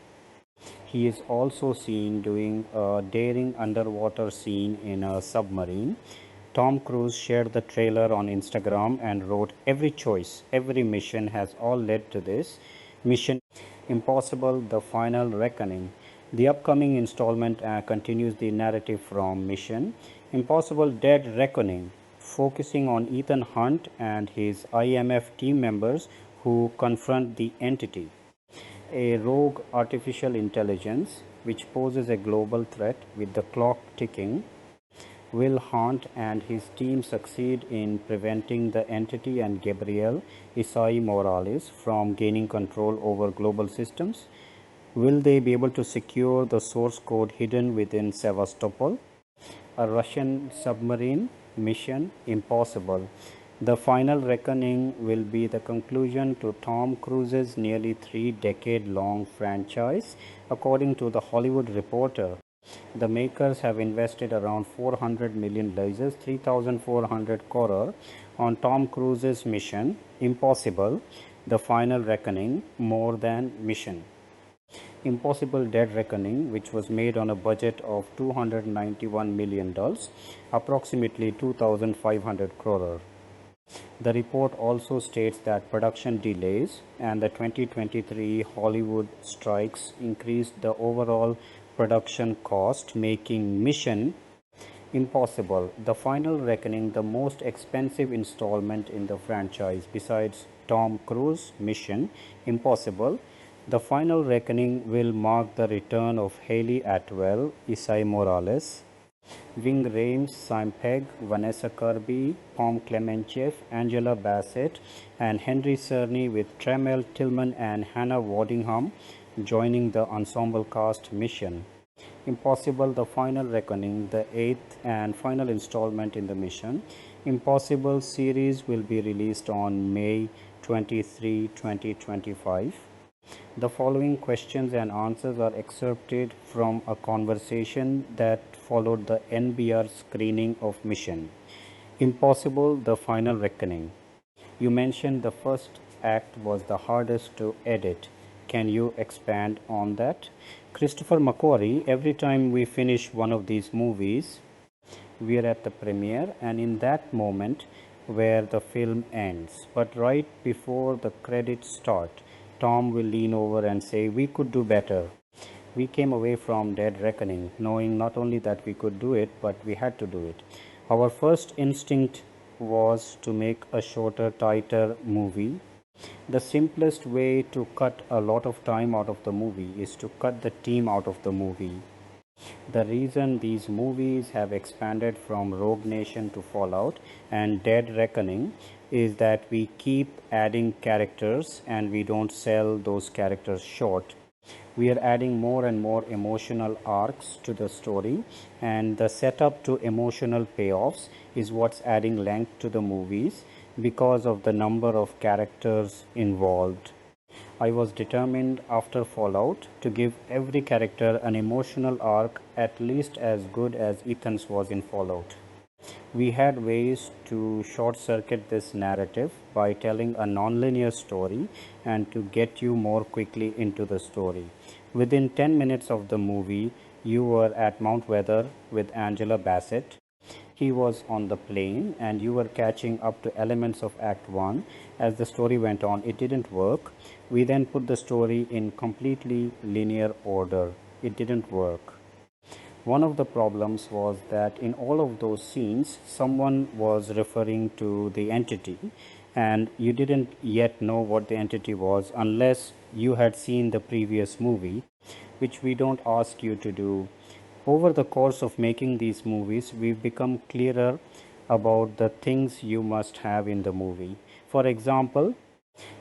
He is also seen doing a daring underwater scene in a submarine. Tom Cruise shared the trailer on Instagram and wrote, "Every choice, every mission has all led to this." Mission Impossible The Final Reckoning. The upcoming installment continues the narrative from Mission Impossible Dead Reckoning, focusing on Ethan Hunt and his IMF team members who confront the entity, a rogue artificial intelligence which poses a global threat. With the clock ticking, will Hunt and his team succeed in preventing the entity and Gabriel Isai Morales from gaining control over global systems? Will they be able to secure the source code hidden within Sevastopol, a Russian submarine? Mission Impossible The Final Reckoning will be the conclusion to Tom Cruise's nearly 3-decade-long franchise. According to The Hollywood Reporter, the makers have invested around 400 million lasers, 3,400 crore, on Tom Cruise's Mission Impossible The Final Reckoning, more than Mission Impossible Dead Reckoning, which was made on a budget of $291 million, approximately 2,500 crore. The report also states that production delays and the 2023 Hollywood strikes increased the overall production cost, making Mission Impossible The Final Reckoning the most expensive installment in the franchise. Besides Tom Cruise, Mission Impossible The Final Reckoning will mark the return of Hayley Atwell, Isai Morales, Ving Rhames, Simon Pegg, Vanessa Kirby, Pom Klementieff, Angela Bassett, and Henry Cerny, with Tremel Tillman and Hannah Waddingham joining the ensemble cast. Mission Impossible The Final Reckoning, the eighth and final installment in the Mission Impossible series, will be released on May 23, 2025. The following questions and answers are excerpted from a conversation that followed the NBR screening of Mission Impossible The Final Reckoning. You mentioned the first act was the hardest to edit. Can you expand on that? Christopher McQuarrie, every time we finish one of these movies, we are at the premiere, and in that moment where the film ends. But right before the credits start, Tom will lean over and say, "We could do better." We came away from Dead Reckoning knowing not only that we could do it, but we had to do it. Our first instinct was to make a shorter, tighter movie. The simplest way to cut a lot of time out of the movie is to cut the team out of the movie. The reason these movies have expanded from Rogue Nation to Fallout and Dead Reckoning is that we keep adding characters and we don't sell those characters short. We are adding more and more emotional arcs to the story, and the setup to emotional payoffs is what's adding length to the movies because of the number of characters involved. I was determined after Fallout to give every character an emotional arc at least as good as Ethan's was in Fallout. We had ways to short circuit this narrative by telling a nonlinear story and to get you more quickly into the story. Within 10 minutes of the movie, you were at Mount Weather with Angela Bassett. He was on the plane and you were catching up to elements of Act 1. As the story went on, it didn't work. We then put the story in completely linear order. It didn't work. One of the problems was that in all of those scenes, someone was referring to the entity, and you didn't yet know what the entity was unless you had seen the previous movie, which we don't ask you to do. Over the course of making these movies, we've become clearer about the things you must have in the movie. For example,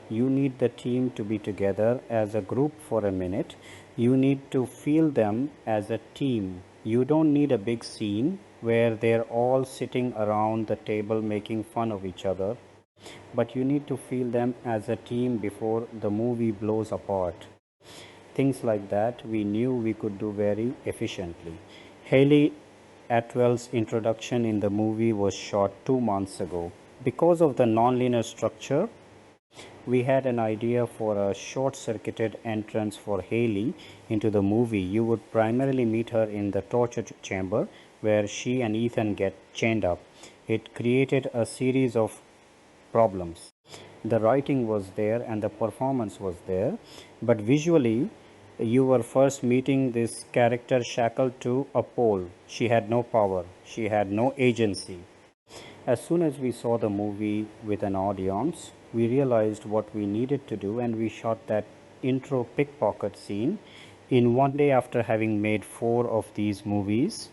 you need the team to be together as a group for a minute. You need to feel them as a team. You don't need a big scene where they're all sitting around the table making fun of each other, but you need to feel them as a team before the movie blows apart. Things like that we knew we could do very efficiently. Hayley Atwell's introduction in the movie was shot 2 months ago. Because of the nonlinear structure, we had an idea for a short-circuited entrance for Hayley into the movie. You would primarily meet her in the torture chamber where she and Ethan get chained up. It created a series of problems. The writing was there and the performance was there, but visually you were first meeting this character shackled to a pole. She had no power. She had no agency. As soon as we saw the movie with an audience, we realized what we needed to do and we shot that intro pickpocket scene in one day after having made 4 of these movies.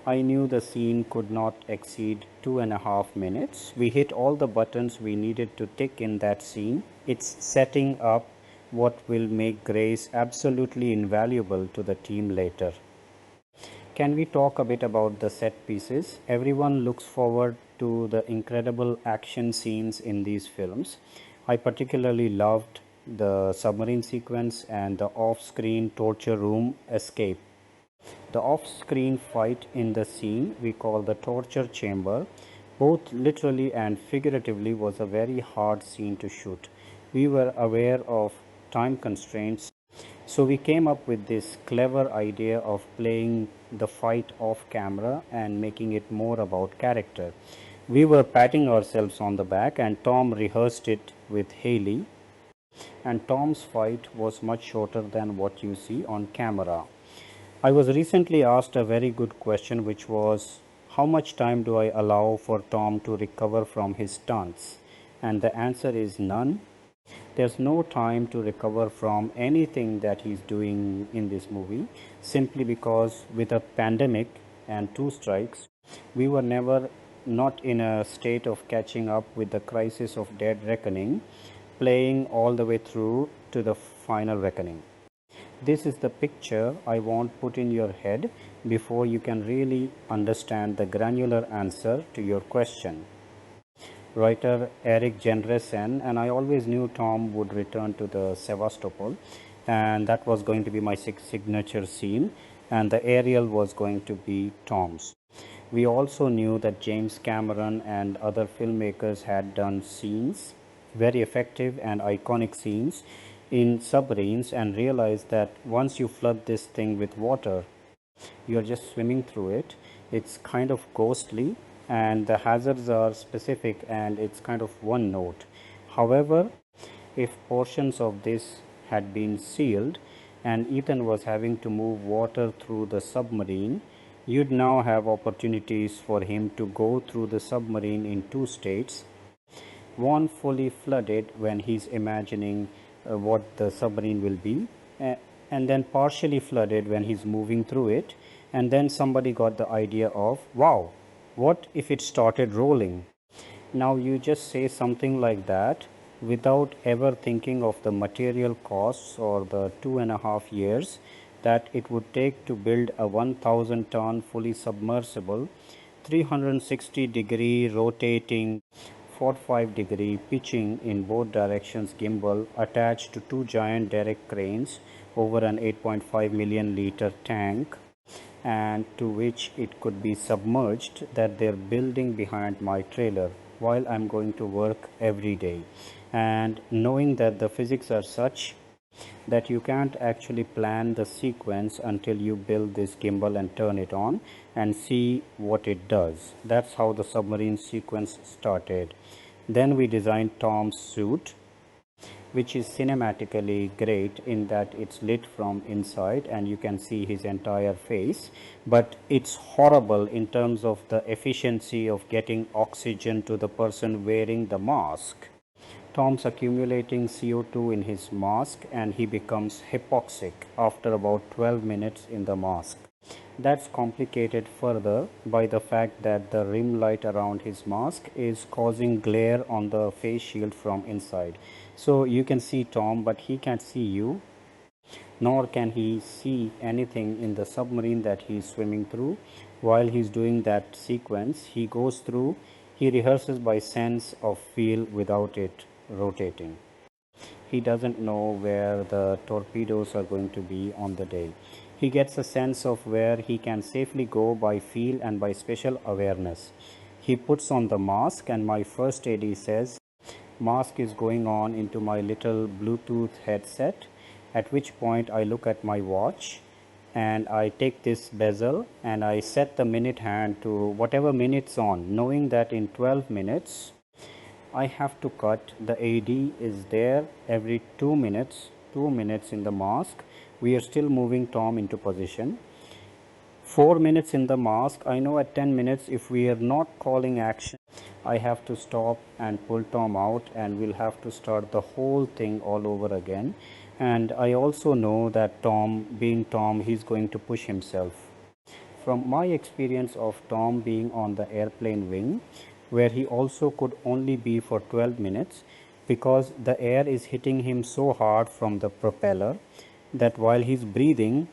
I knew the scene could not exceed 2.5 minutes. We hit all the buttons we needed to tick in that scene. It's setting up what will make Grace absolutely invaluable to the team later. Can we talk a bit about the set pieces? Everyone looks forward to the incredible action scenes in these films. I particularly loved the submarine sequence and the off-screen torture room escape. The off-screen fight in the scene we call the torture chamber, both literally and figuratively, was a very hard scene to shoot. We were aware of time constraints, so we came up with this clever idea of playing the fight off camera and making it more about character. We were patting ourselves on the back and Tom rehearsed it with Hayley, and Tom's fight was much shorter than what you see on camera. I was recently asked a very good question, which was, how much time do I allow for Tom to recover from his stunts? And the answer is none. There's no time to recover from anything that he's doing in this movie, simply because with a pandemic and 2 strikes, we were never not in a state of catching up with the crisis of Dead Reckoning, playing all the way through to the final reckoning. This is the picture I want put in your head before you can really understand the granular answer to your question. Writer Eric Jenresen, and I always knew Tom would return to the Sevastopol, and that was going to be my signature scene, and the aerial was going to be Tom's. We also knew that James Cameron and other filmmakers had done scenes, very effective and iconic scenes, in submarines, and realized that once you flood this thing with water, you're just swimming through it. It's kind of ghostly and the hazards are specific and it's kind of one note. However, if portions of this had been sealed and Ethan was having to move water through the submarine, you'd now have opportunities for him to go through the submarine in two states. One fully flooded when he's imagining what the submarine will be, and then partially flooded when he's moving through it. And then somebody got the idea of, wow, what if it started rolling? Now you just say something like that without ever thinking of the material costs or the 2.5 years that it would take to build a 1000-ton fully submersible 360-degree rotating 45-degree pitching in both directions gimbal attached to two giant derrick cranes over an 8.5 million liter tank, and to which it could be submerged, that they're building behind my trailer while I'm going to work every day. And knowing that the physics are such that you can't actually plan the sequence until you build this gimbal and turn it on and see what it does. That's how the submarine sequence started. Then we designed Tom's suit, which is cinematically great in that it's lit from inside and you can see his entire face, but it's horrible in terms of the efficiency of getting oxygen to the person wearing the mask. Tom's accumulating CO2 in his mask and he becomes hypoxic after about 12 minutes in the mask. That's complicated further by the fact that the rim light around his mask is causing glare on the face shield from inside. So you can see Tom, but he can't see you, nor can he see anything in the submarine that he's swimming through. While he's doing that sequence, he goes through, he rehearses by sense of feel without it rotating. He doesn't know where the torpedoes are going to be on the day. He gets a sense of where he can safely go by feel and by special awareness. He puts on the mask and my first AD says, mask is going on into my little Bluetooth headset, at which point I look at my watch and I take this bezel and I set the minute hand to whatever minutes on, knowing that in 12 minutes I have to cut. The AD is there every 2 minutes, 2 minutes in the mask. We are still moving Tom into position. 4 minutes in the mask. I know at 10 minutes, if we are not calling action, I have to stop and pull Tom out and we'll have to start the whole thing all over again. And I also know that Tom, being Tom, he's going to push himself. From my experience of Tom being on the airplane wing, where he also could only be for 12 minutes because the air is hitting him so hard from the propeller that while he's breathing,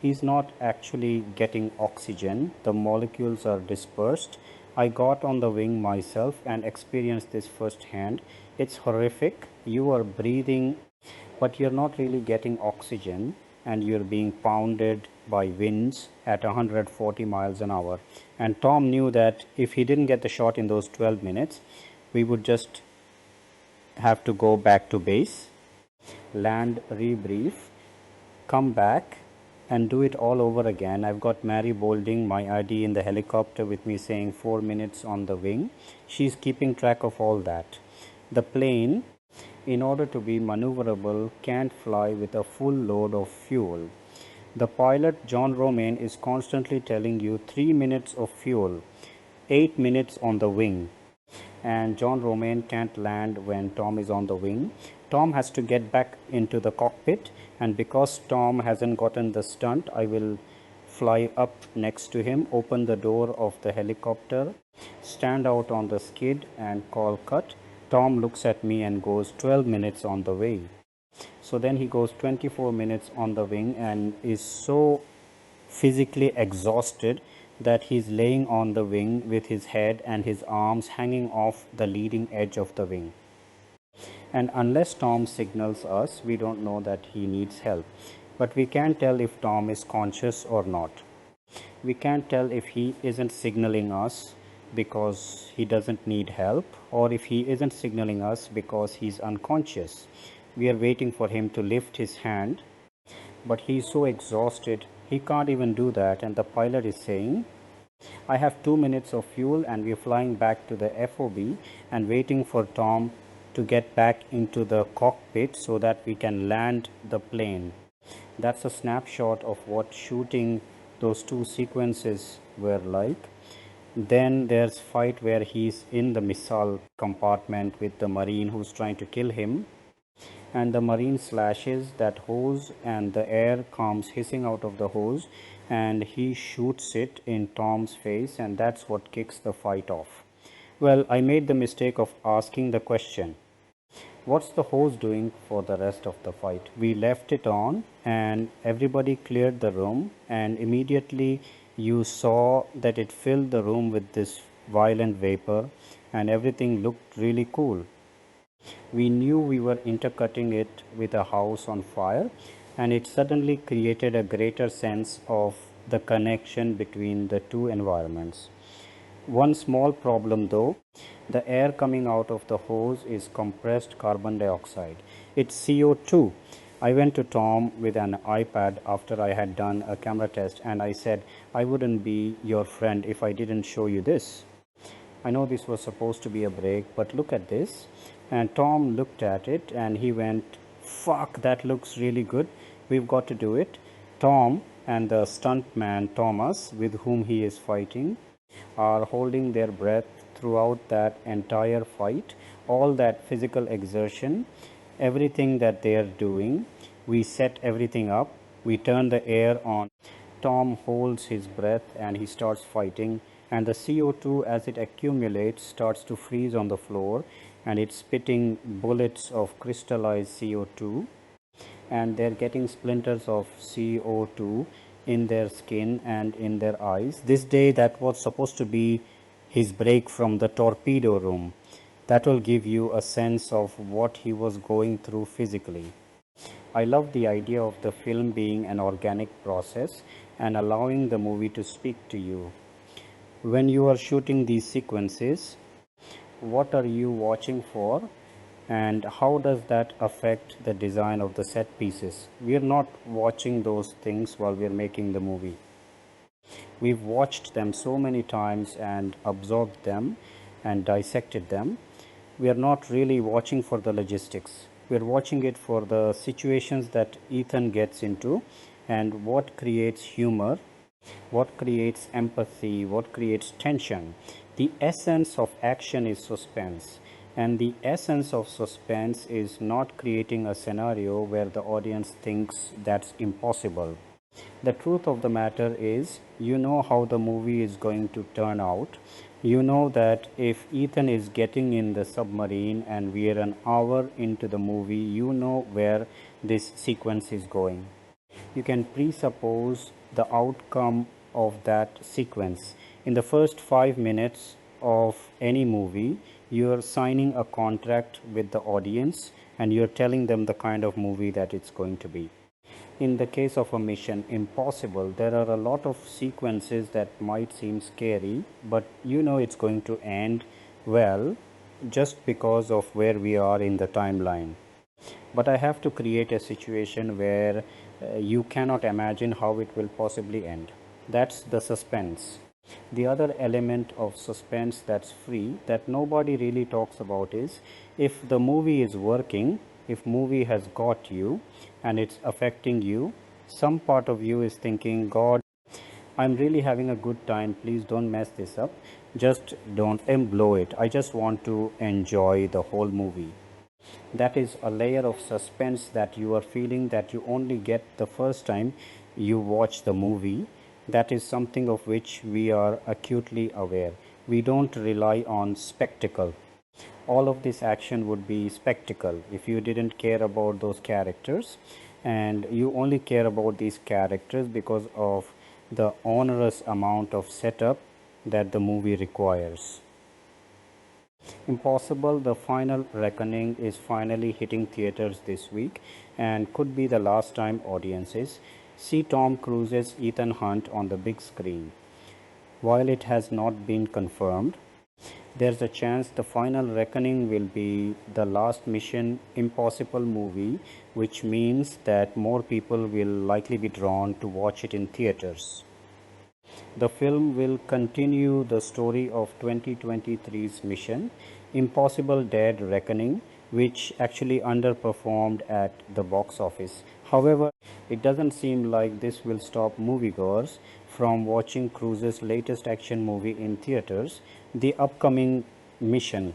he's not actually getting oxygen. The molecules are dispersed. I got on the wing myself and experienced this firsthand. It's horrific. You are breathing, but you're not really getting oxygen and you're being pounded by winds at 140 miles an hour. And Tom knew that if he didn't get the shot in those 12 minutes, we would just have to go back to base, land, rebrief, come back and do it all over again. I've got Mary Bolding, my ID, in the helicopter with me saying 4 minutes on the wing. She's keeping track of all that. The plane, in order to be maneuverable, can't fly with a full load of fuel. The pilot, John Romaine, is constantly telling you 3 minutes of fuel, 8 minutes on the wing. And John Romaine can't land when Tom is on the wing. Tom has to get back into the cockpit, and because Tom hasn't gotten the stunt, I will fly up next to him, open the door of the helicopter, stand out on the skid and call cut. Tom looks at me and goes 12 minutes on the way. So then he goes 24 minutes on the wing and is so physically exhausted that he's laying on the wing with his head and his arms hanging off the leading edge of the wing. And unless Tom signals us, we don't know that he needs help. But we can't tell if Tom is conscious or not. We can't tell if he isn't signaling us because he doesn't need help, or if he isn't signaling us because he's unconscious. We are waiting for him to lift his hand, but he's so exhausted he can't even do that, and the pilot is saying, I have 2 minutes of fuel and we're flying back to the FOB and waiting for Tom to get back into the cockpit so that we can land the plane. That's a snapshot of what shooting those two sequences were like. Then there's fight where he's in the missile compartment with the marine who's trying to kill him, and the marine slashes that hose and the air comes hissing out of the hose and he shoots it in Tom's face, and that's what kicks the fight off. Well, I made the mistake of asking the question, what's the hose doing for the rest of the fight? We left it on and everybody cleared the room, and immediately you saw that it filled the room with this violent vapor and everything looked really cool. We knew we were intercutting it with a house on fire, and it suddenly created a greater sense of the connection between the two environments. One small problem though, the air coming out of the hose is compressed carbon dioxide. It's CO2. I went to Tom with an iPad after I had done a camera test and I said, I wouldn't be your friend if I didn't show you this. I know this was supposed to be a break, but look at this. And Tom looked at it and he went, fuck, that looks really good. We've got to do it. Tom and the stuntman Thomas, with whom he is fighting, are holding their breath throughout that entire fight, all that physical exertion, everything that they are doing. We set everything up, we turn the air on. Tom holds his breath and he starts fighting, and the CO2 as it accumulates starts to freeze on the floor, and it's spitting bullets of crystallized CO2, and they're getting splinters of CO2 in their skin and in their eyes. This day that was supposed to be his break from the torpedo room. That will give you a sense of what he was going through physically. I love the idea of the film being an organic process and allowing the movie to speak to you. When you are shooting these sequences, what are you watching for, and how does that affect the design of the set pieces? We are not watching those things while we are making the movie. We've watched them so many times and absorbed them and dissected them. We are not really watching for the logistics. We are watching it for the situations that Ethan gets into and what creates humor, what creates empathy, what creates tension. The essence of action is suspense, and the essence of suspense is not creating a scenario where the audience thinks that's impossible. The truth of the matter is, you know how the movie is going to turn out. You know that if Ethan is getting in the submarine and we are an hour into the movie, you know where this sequence is going. You can presuppose the outcome of that sequence. In the first 5 minutes of any movie, you're signing a contract with the audience and you're telling them the kind of movie that it's going to be. In the case of a Mission Impossible, there are a lot of sequences that might seem scary, but you know it's going to end well just because of where we are in the timeline. But I have to create a situation where you cannot imagine how it will possibly end. That's the suspense. The other element of suspense that's free, that nobody really talks about, is if the movie is working, if movie has got you and it's affecting you, some part of you is thinking, God, I'm really having a good time, please don't mess this up, just don't blow it, I just want to enjoy the whole movie. That is a layer of suspense that you are feeling that you only get the first time you watch the movie. That is something of which we are acutely aware. We don't rely on spectacle. All of this action would be spectacle if you didn't care about those characters, and you only care about these characters because of the onerous amount of setup that the movie requires. Impossible, The Final Reckoning is finally hitting theaters this week and could be the last time audiences see Tom Cruise's Ethan Hunt on the big screen. While it has not been confirmed, there's a chance The Final Reckoning will be the last Mission Impossible movie, which means that more people will likely be drawn to watch it in theaters. The film will continue the story of 2023's Mission Impossible Dead Reckoning, which actually underperformed at the box office. However, it doesn't seem like this will stop moviegoers from watching Cruise's latest action movie in theaters, the upcoming Mission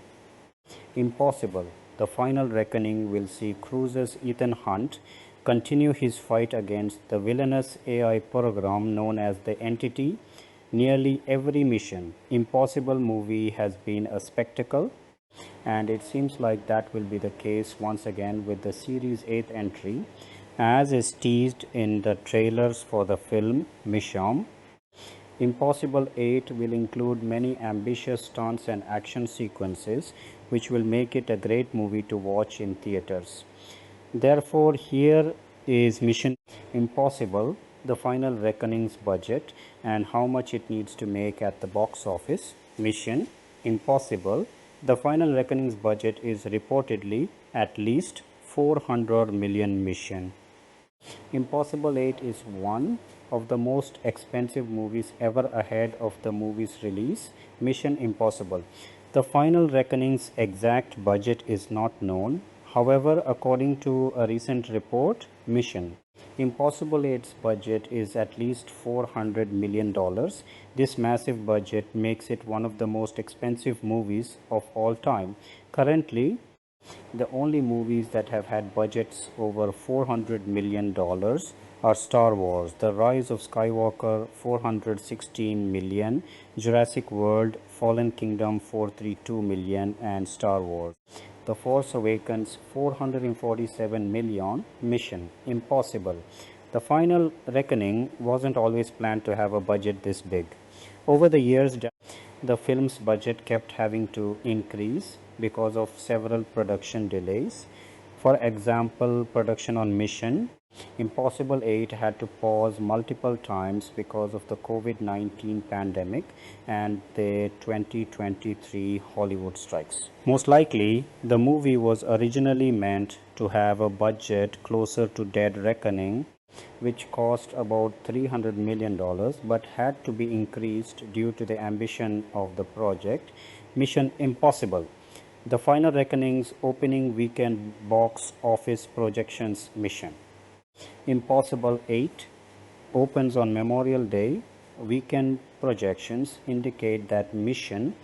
Impossible. The final reckoning will see Cruise's Ethan Hunt continue his fight against the villainous AI program known as the Entity. Nearly every Mission Impossible movie has been a spectacle, and it seems like that will be the case once again with the series' 8th entry, as is teased in the trailers for the film Mission Impossible 8 will include many ambitious stunts and action sequences, which will make it a great movie to watch in theaters. Therefore, here is Mission Impossible, the final reckoning's budget and how much it needs to make at the box office. Mission Impossible, the final reckoning's budget is reportedly at least 400 million mission. Impossible 8 is one of the most expensive movies ever ahead of the movie's release, Mission Impossible. The final reckoning's exact budget is not known. However, according to a recent report, Mission Impossible 8's budget is at least $400 million. This massive budget makes it one of the most expensive movies of all time. Currently, the only movies that have had budgets over $400 million are Star Wars, The Rise of Skywalker, $416 million, Jurassic World, Fallen Kingdom, $432 million, and Star Wars The Force Awakens, $447 million. Mission Impossible, the final reckoning wasn't always planned to have a budget this big. Over the years, the film's budget kept having to increase because of several production delays. For example, production on Mission Impossible 8 had to pause multiple times because of the COVID-19 pandemic and the 2023 Hollywood strikes. Most likely, the movie was originally meant to have a budget closer to Dead Reckoning, which cost about $300 million but had to be increased due to the ambition of the project. Mission Impossible, the final reckoning's opening weekend box office projections. Mission Impossible 8 opens on Memorial Day. Weekend projections indicate that Mission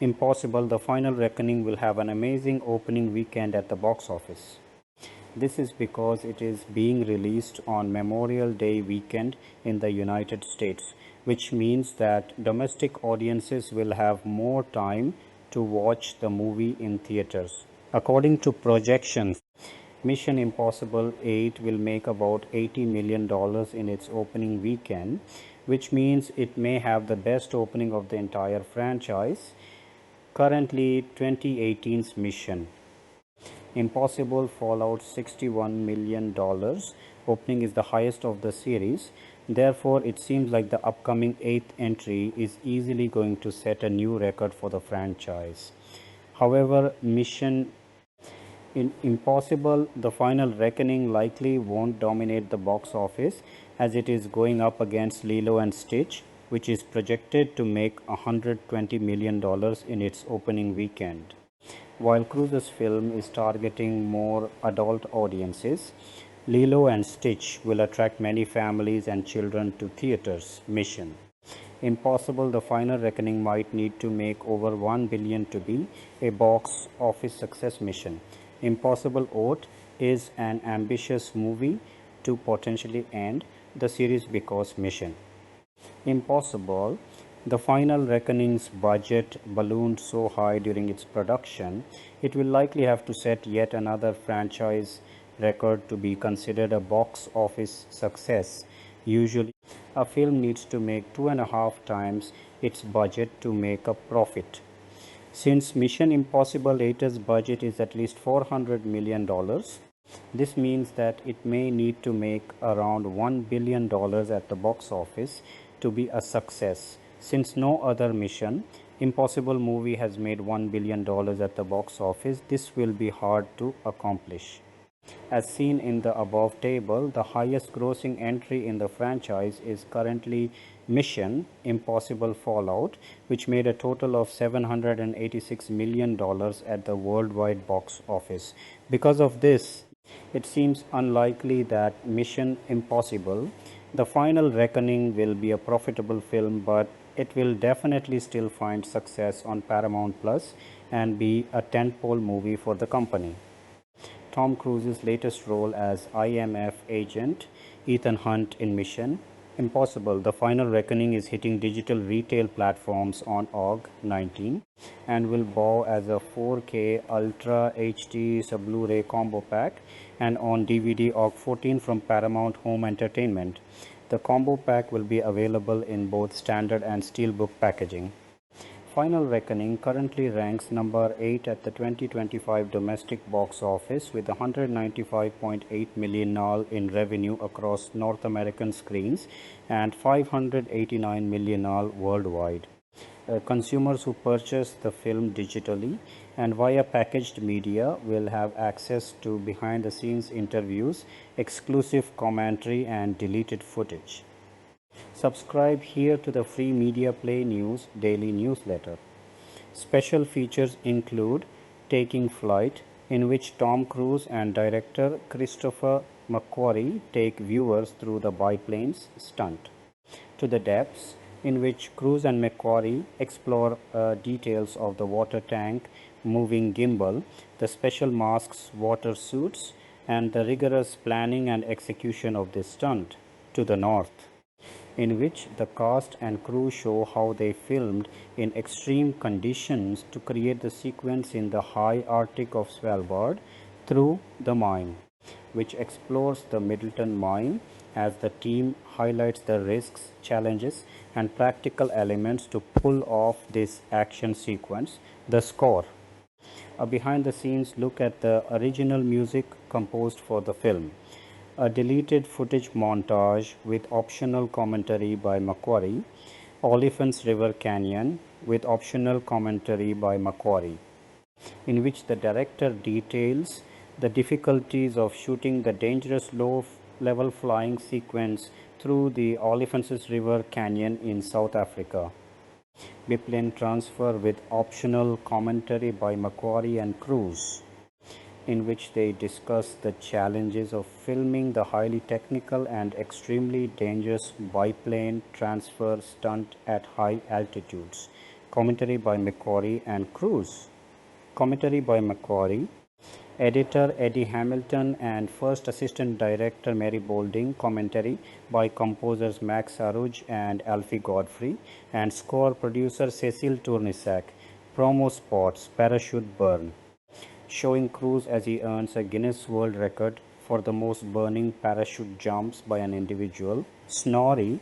Impossible, the final reckoning will have an amazing opening weekend at the box office. This is because it is being released on Memorial Day weekend in the United States, which means that domestic audiences will have more time to watch the movie in theaters. According to projections, Mission Impossible 8 will make about $80 million in its opening weekend, which means it may have the best opening of the entire franchise. Currently, 2018's Mission Impossible Fallout $61 million opening is the highest of the series. Therefore, it seems like the upcoming 8th entry is easily going to set a new record for the franchise. However, Mission Impossible, the final reckoning likely won't dominate the box office, as it is going up against Lilo and Stitch, which is projected to make $120 million in its opening weekend. While Cruise's film is targeting more adult audiences, Lilo and Stitch will attract many families and children to theaters. Mission Impossible, the final reckoning might need to make over $1 billion to be a box office success. Mission Impossible 8 is an ambitious movie to potentially end the series because Mission Impossible, the final reckoning's budget ballooned so high during its production, it will likely have to set yet another franchise record to be considered a box office success. Usually, a film needs to make 2.5 times its budget to make a profit. Since Mission Impossible 8's budget is at least $400 million, this means that it may need to make around $1 billion at the box office to be a success. Since no other Mission Impossible movie has made $1 billion at the box office, this will be hard to accomplish. As seen in the above table, the highest grossing entry in the franchise is currently Mission Impossible Fallout, which made a total of $786 million at the worldwide box office. Because of this, it seems unlikely that Mission Impossible, The Final Reckoning, will be a profitable film, but it will definitely still find success on Paramount Plus and be a tentpole movie for the company. Tom Cruise's latest role as IMF agent Ethan Hunt in Mission Impossible: The Final Reckoning is hitting digital retail platforms on Aug 19 and will bow as a 4K Ultra HD Blu-ray combo pack and on DVD Aug 14 from Paramount Home Entertainment. The combo pack will be available in both standard and steelbook packaging. Final Reckoning currently ranks number 8 at the 2025 domestic box office with 195.8 million NAL in revenue across North American screens and 589 million NAL worldwide. Consumers who purchase the film digitally and via packaged media will have access to behind the scenes interviews, exclusive commentary and deleted footage. Subscribe here to the free Media Play News daily newsletter. Special features include Taking Flight, in which Tom Cruise and director Christopher McQuarrie take viewers through the biplane's stunt. To the Depths, in which Cruise and McQuarrie explore details of the water tank moving gimbal, the special masks, water suits, and the rigorous planning and execution of this stunt. To the North, in which the cast and crew show how they filmed in extreme conditions to create the sequence in the high Arctic of Svalbard. Through the Mine, which explores the Middleton mine as the team highlights the risks, challenges, and practical elements to pull off this action sequence. The Score, a behind the scenes look at the original music composed for the film. A deleted footage montage with optional commentary by McQuarrie. Oliphant's River Canyon with optional commentary by McQuarrie, in which the director details the difficulties of shooting the dangerous low level flying sequence through the Oliphant's River Canyon in South Africa. Biplane Transfer with optional commentary by McQuarrie and Cruise, in which they discuss the challenges of filming the highly technical and extremely dangerous biplane transfer stunt at high altitudes. Commentary by McQuarrie and Cruise. Commentary by McQuarrie. Editor Eddie Hamilton and first assistant director Mary Bolding. Commentary by composers Max Aruj and Alfie Godfrey, and score producer Cecil Tournisac. Promo spots: Parachute Burn, showing Cruise as he earns a Guinness World Record for the most burning parachute jumps by an individual. Snorri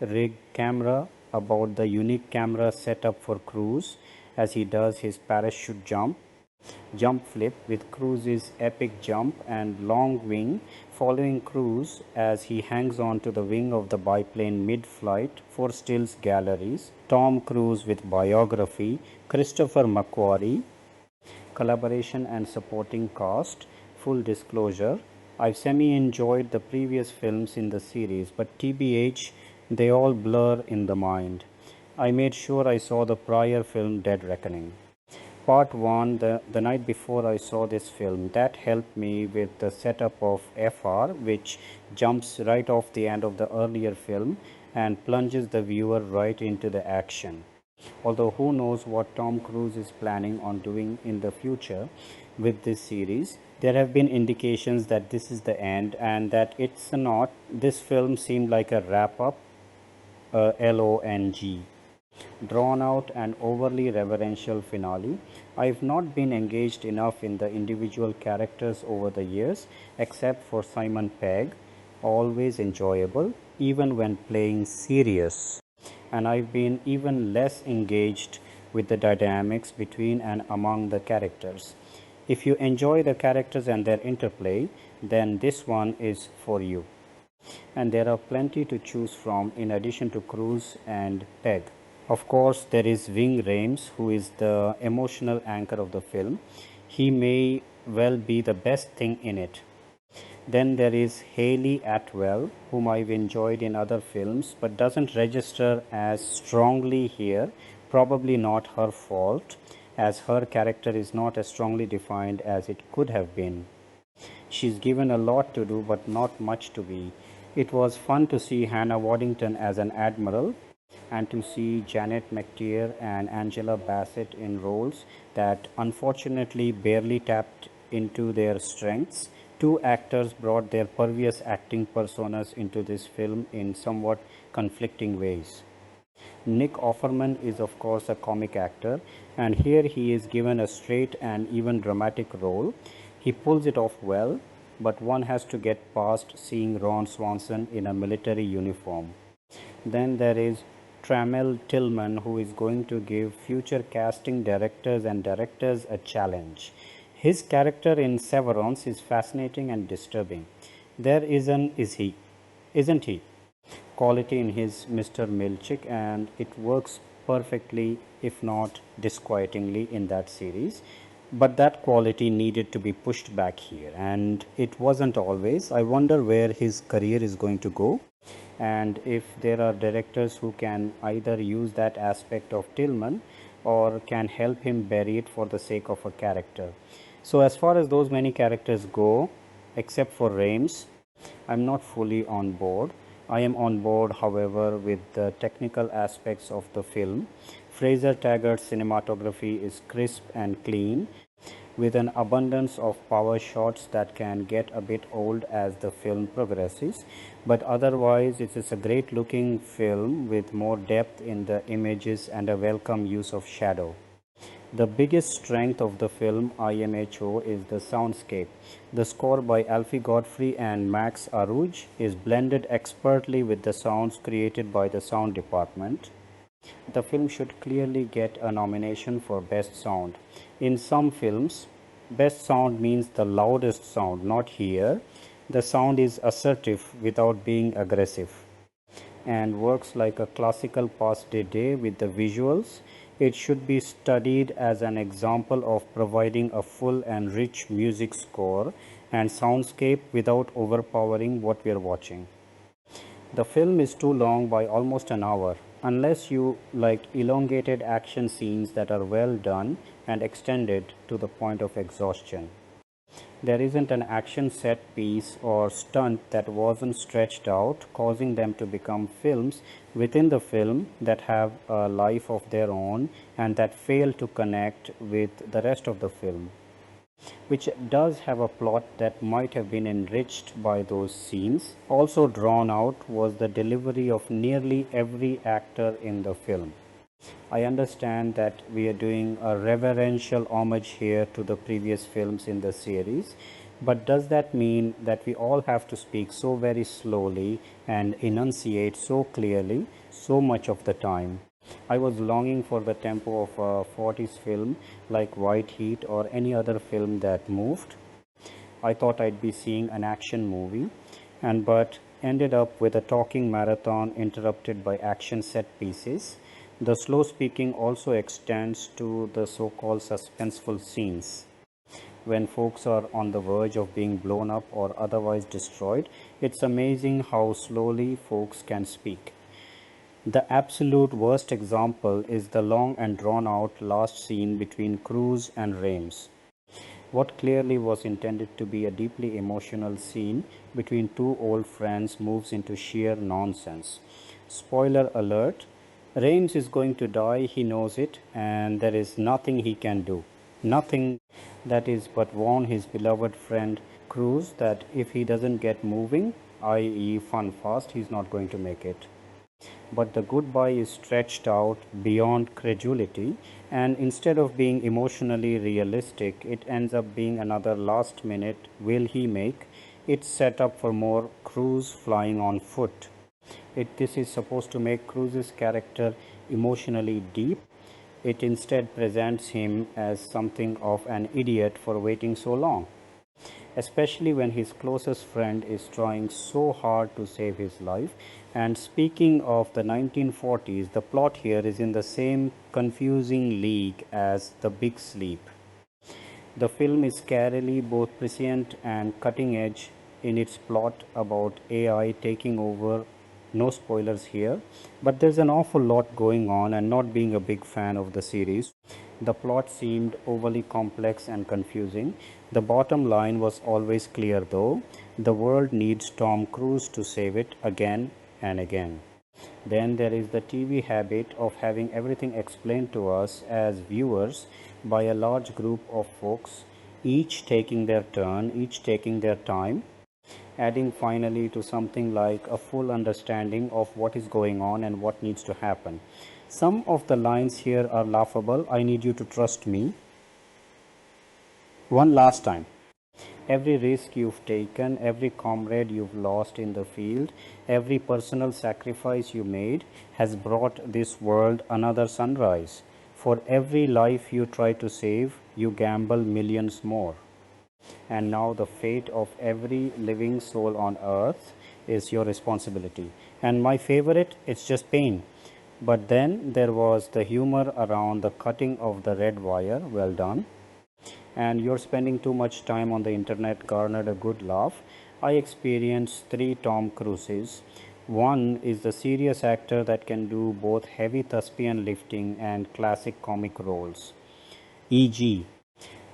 rig camera about the unique camera setup for Cruise as he does his parachute jump. Jump flip with Cruise's epic jump and long wing following Cruise as he hangs on to the wing of the biplane mid-flight for stills galleries. Tom Cruise with biography. Christopher McQuarrie. Collaboration and supporting cast. Full disclosure, I've semi-enjoyed the previous films in the series, but TBH, they all blur in the mind. I made sure I saw the prior film Dead Reckoning. Part 1, the night before I saw this film. That helped me with the setup of FR, which jumps right off the end of the earlier film and plunges the viewer right into the action. Although who knows what Tom Cruise is planning on doing in the future with this series. There have been indications that this is the end and that it's not. This film seemed like a wrap-up, long, drawn out and overly reverential finale. I've not been engaged enough in the individual characters over the years, except for Simon Pegg, always enjoyable, even when playing serious. And I've been even less engaged with the dynamics between and among the characters. If you enjoy the characters and their interplay, then this one is for you. And there are plenty to choose from in addition to Cruise and Pegg. Of course, there is Ving Rhames, who is the emotional anchor of the film. He may well be the best thing in it. Then there is Hayley Atwell, whom I've enjoyed in other films but doesn't register as strongly here. Probably not her fault, as her character is not as strongly defined as it could have been. She's given a lot to do but not much to be. It was fun to see Hannah Waddington as an admiral and to see Janet McTeer and Angela Bassett in roles that unfortunately barely tapped into their strengths. Two actors brought their previous acting personas into this film in somewhat conflicting ways. Nick Offerman is, of course, a comic actor, and here he is given a straight and even dramatic role. He pulls it off well, but one has to get past seeing Ron Swanson in a military uniform. Then there is Tramel Tillman, who is going to give future casting directors and directors a challenge. His character in Severance is fascinating and disturbing. There isn't he? Quality in his Mr. Milchick, and it works perfectly, if not disquietingly, in that series. But that quality needed to be pushed back here, and it wasn't always. I wonder where his career is going to go, and if there are directors who can either use that aspect of Tillman or can help him bury it for the sake of a character. So, as far as those many characters go, except for Rames, I'm not fully on board. I am on board, however, with the technical aspects of the film. Fraser Taggart's cinematography is crisp and clean, with an abundance of power shots that can get a bit old as the film progresses, but otherwise it is a great looking film with more depth in the images and a welcome use of shadow. The biggest strength of the film, IMHO, is the soundscape. The score by Alfie Godfrey and Max Arouge is blended expertly with the sounds created by the sound department. The film should clearly get a nomination for Best Sound. In some films, Best Sound means the loudest sound, not here. The sound is assertive without being aggressive and works like a classical passe-de-deux with the visuals. It should be studied as an example of providing a full and rich music score and soundscape without overpowering what we are watching. The film is too long by almost an hour, unless you like elongated action scenes that are well done and extended to the point of exhaustion. There isn't an action set piece or stunt that wasn't stretched out, causing them to become films within the film that have a life of their own and that fail to connect with the rest of the film, which does have a plot that might have been enriched by those scenes. Also drawn out was the delivery of nearly every actor in the film. I understand that we are doing a reverential homage here to the previous films in the series, but does that mean that we all have to speak so very slowly and enunciate so clearly so much of the time? I was longing for the tempo of a 40s film like White Heat or any other film that moved. I thought I'd be seeing an action movie, but ended up with a talking marathon interrupted by action set pieces. The slow speaking also extends to the so-called suspenseful scenes. When folks are on the verge of being blown up or otherwise destroyed, it's amazing how slowly folks can speak. The absolute worst example is the long and drawn out last scene between Cruz and Rames. What clearly was intended to be a deeply emotional scene between two old friends moves into sheer nonsense. Spoiler alert, Rames is going to die, he knows it, and there is nothing he can do. Nothing, that is, but warn his beloved friend Cruz that if he doesn't get moving, i.e. fun fast, he's not going to make it. But the goodbye is stretched out beyond credulity, and instead of being emotionally realistic, it ends up being another last minute will he make. It's set up for more Cruz flying on foot. This is supposed to make Cruz's character emotionally deep. It instead presents him as something of an idiot for waiting so long, especially when his closest friend is trying so hard to save his life. And speaking of the 1940s, the plot here is in the same confusing league as The Big Sleep. The film is scarily both prescient and cutting edge in its plot about AI taking over. No spoilers here, but there's an awful lot going on, and not being a big fan of the series, the plot seemed overly complex and confusing. The bottom line was always clear though: the world needs Tom Cruise to save it again and again. Then there is the TV habit of having everything explained to us as viewers by a large group of folks, each taking their turn, each taking their time, adding finally to something like a full understanding of what is going on and what needs to happen. Some of the lines here are laughable. I need you to trust me. One last time. Every risk you've taken, every comrade you've lost in the field, every personal sacrifice you made has brought this world another sunrise. For every life you try to save, you gamble millions more. And now the fate of every living soul on earth is your responsibility. And my favorite, it's just pain. But then there was the humor around the cutting of the red wire. Well done. And you're spending too much time on the internet garnered a good laugh. I experienced 3 Tom Cruises. One is the serious actor that can do both heavy thespian lifting and classic comic roles. E.g.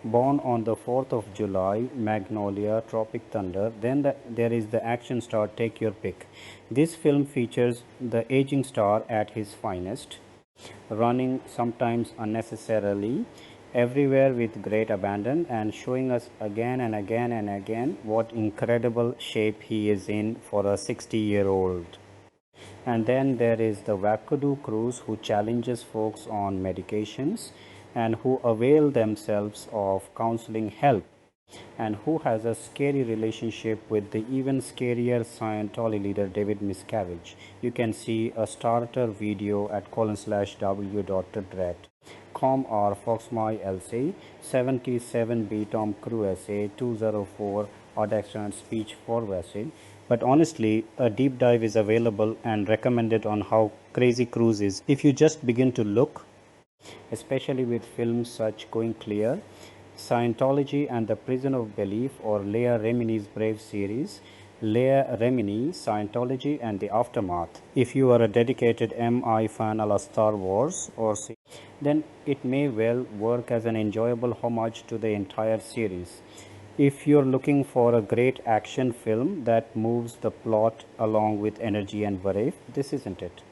Born on the 4th of July, Magnolia, Tropic Thunder. Then there is the action star, take your pick. This film features the aging star at his finest, running sometimes unnecessarily, everywhere with great abandon, and showing us again and again and again what incredible shape he is in for a 60-year-old. And then there is the Wackadoo Cruise, who challenges folks on medications and who avail themselves of counseling help, and who has a scary relationship with the even scarier Scientology leader David Miscavige. You can see a starter video at colon/w.dread.com or Foxmy LC 77B Tom Cruise SA 204 odd accent speech for Vasid. But honestly, a deep dive is available and recommended on how crazy Cruise is if you just begin to look, especially with films such Going Clear, Scientology and the Prison of Belief, or Leah Remini's Brave series, Leah Remini, Scientology and the Aftermath. If you are a dedicated MI fan a la Star Wars, then it may well work as an enjoyable homage to the entire series. If you're looking for a great action film that moves the plot along with energy and verve, this isn't it.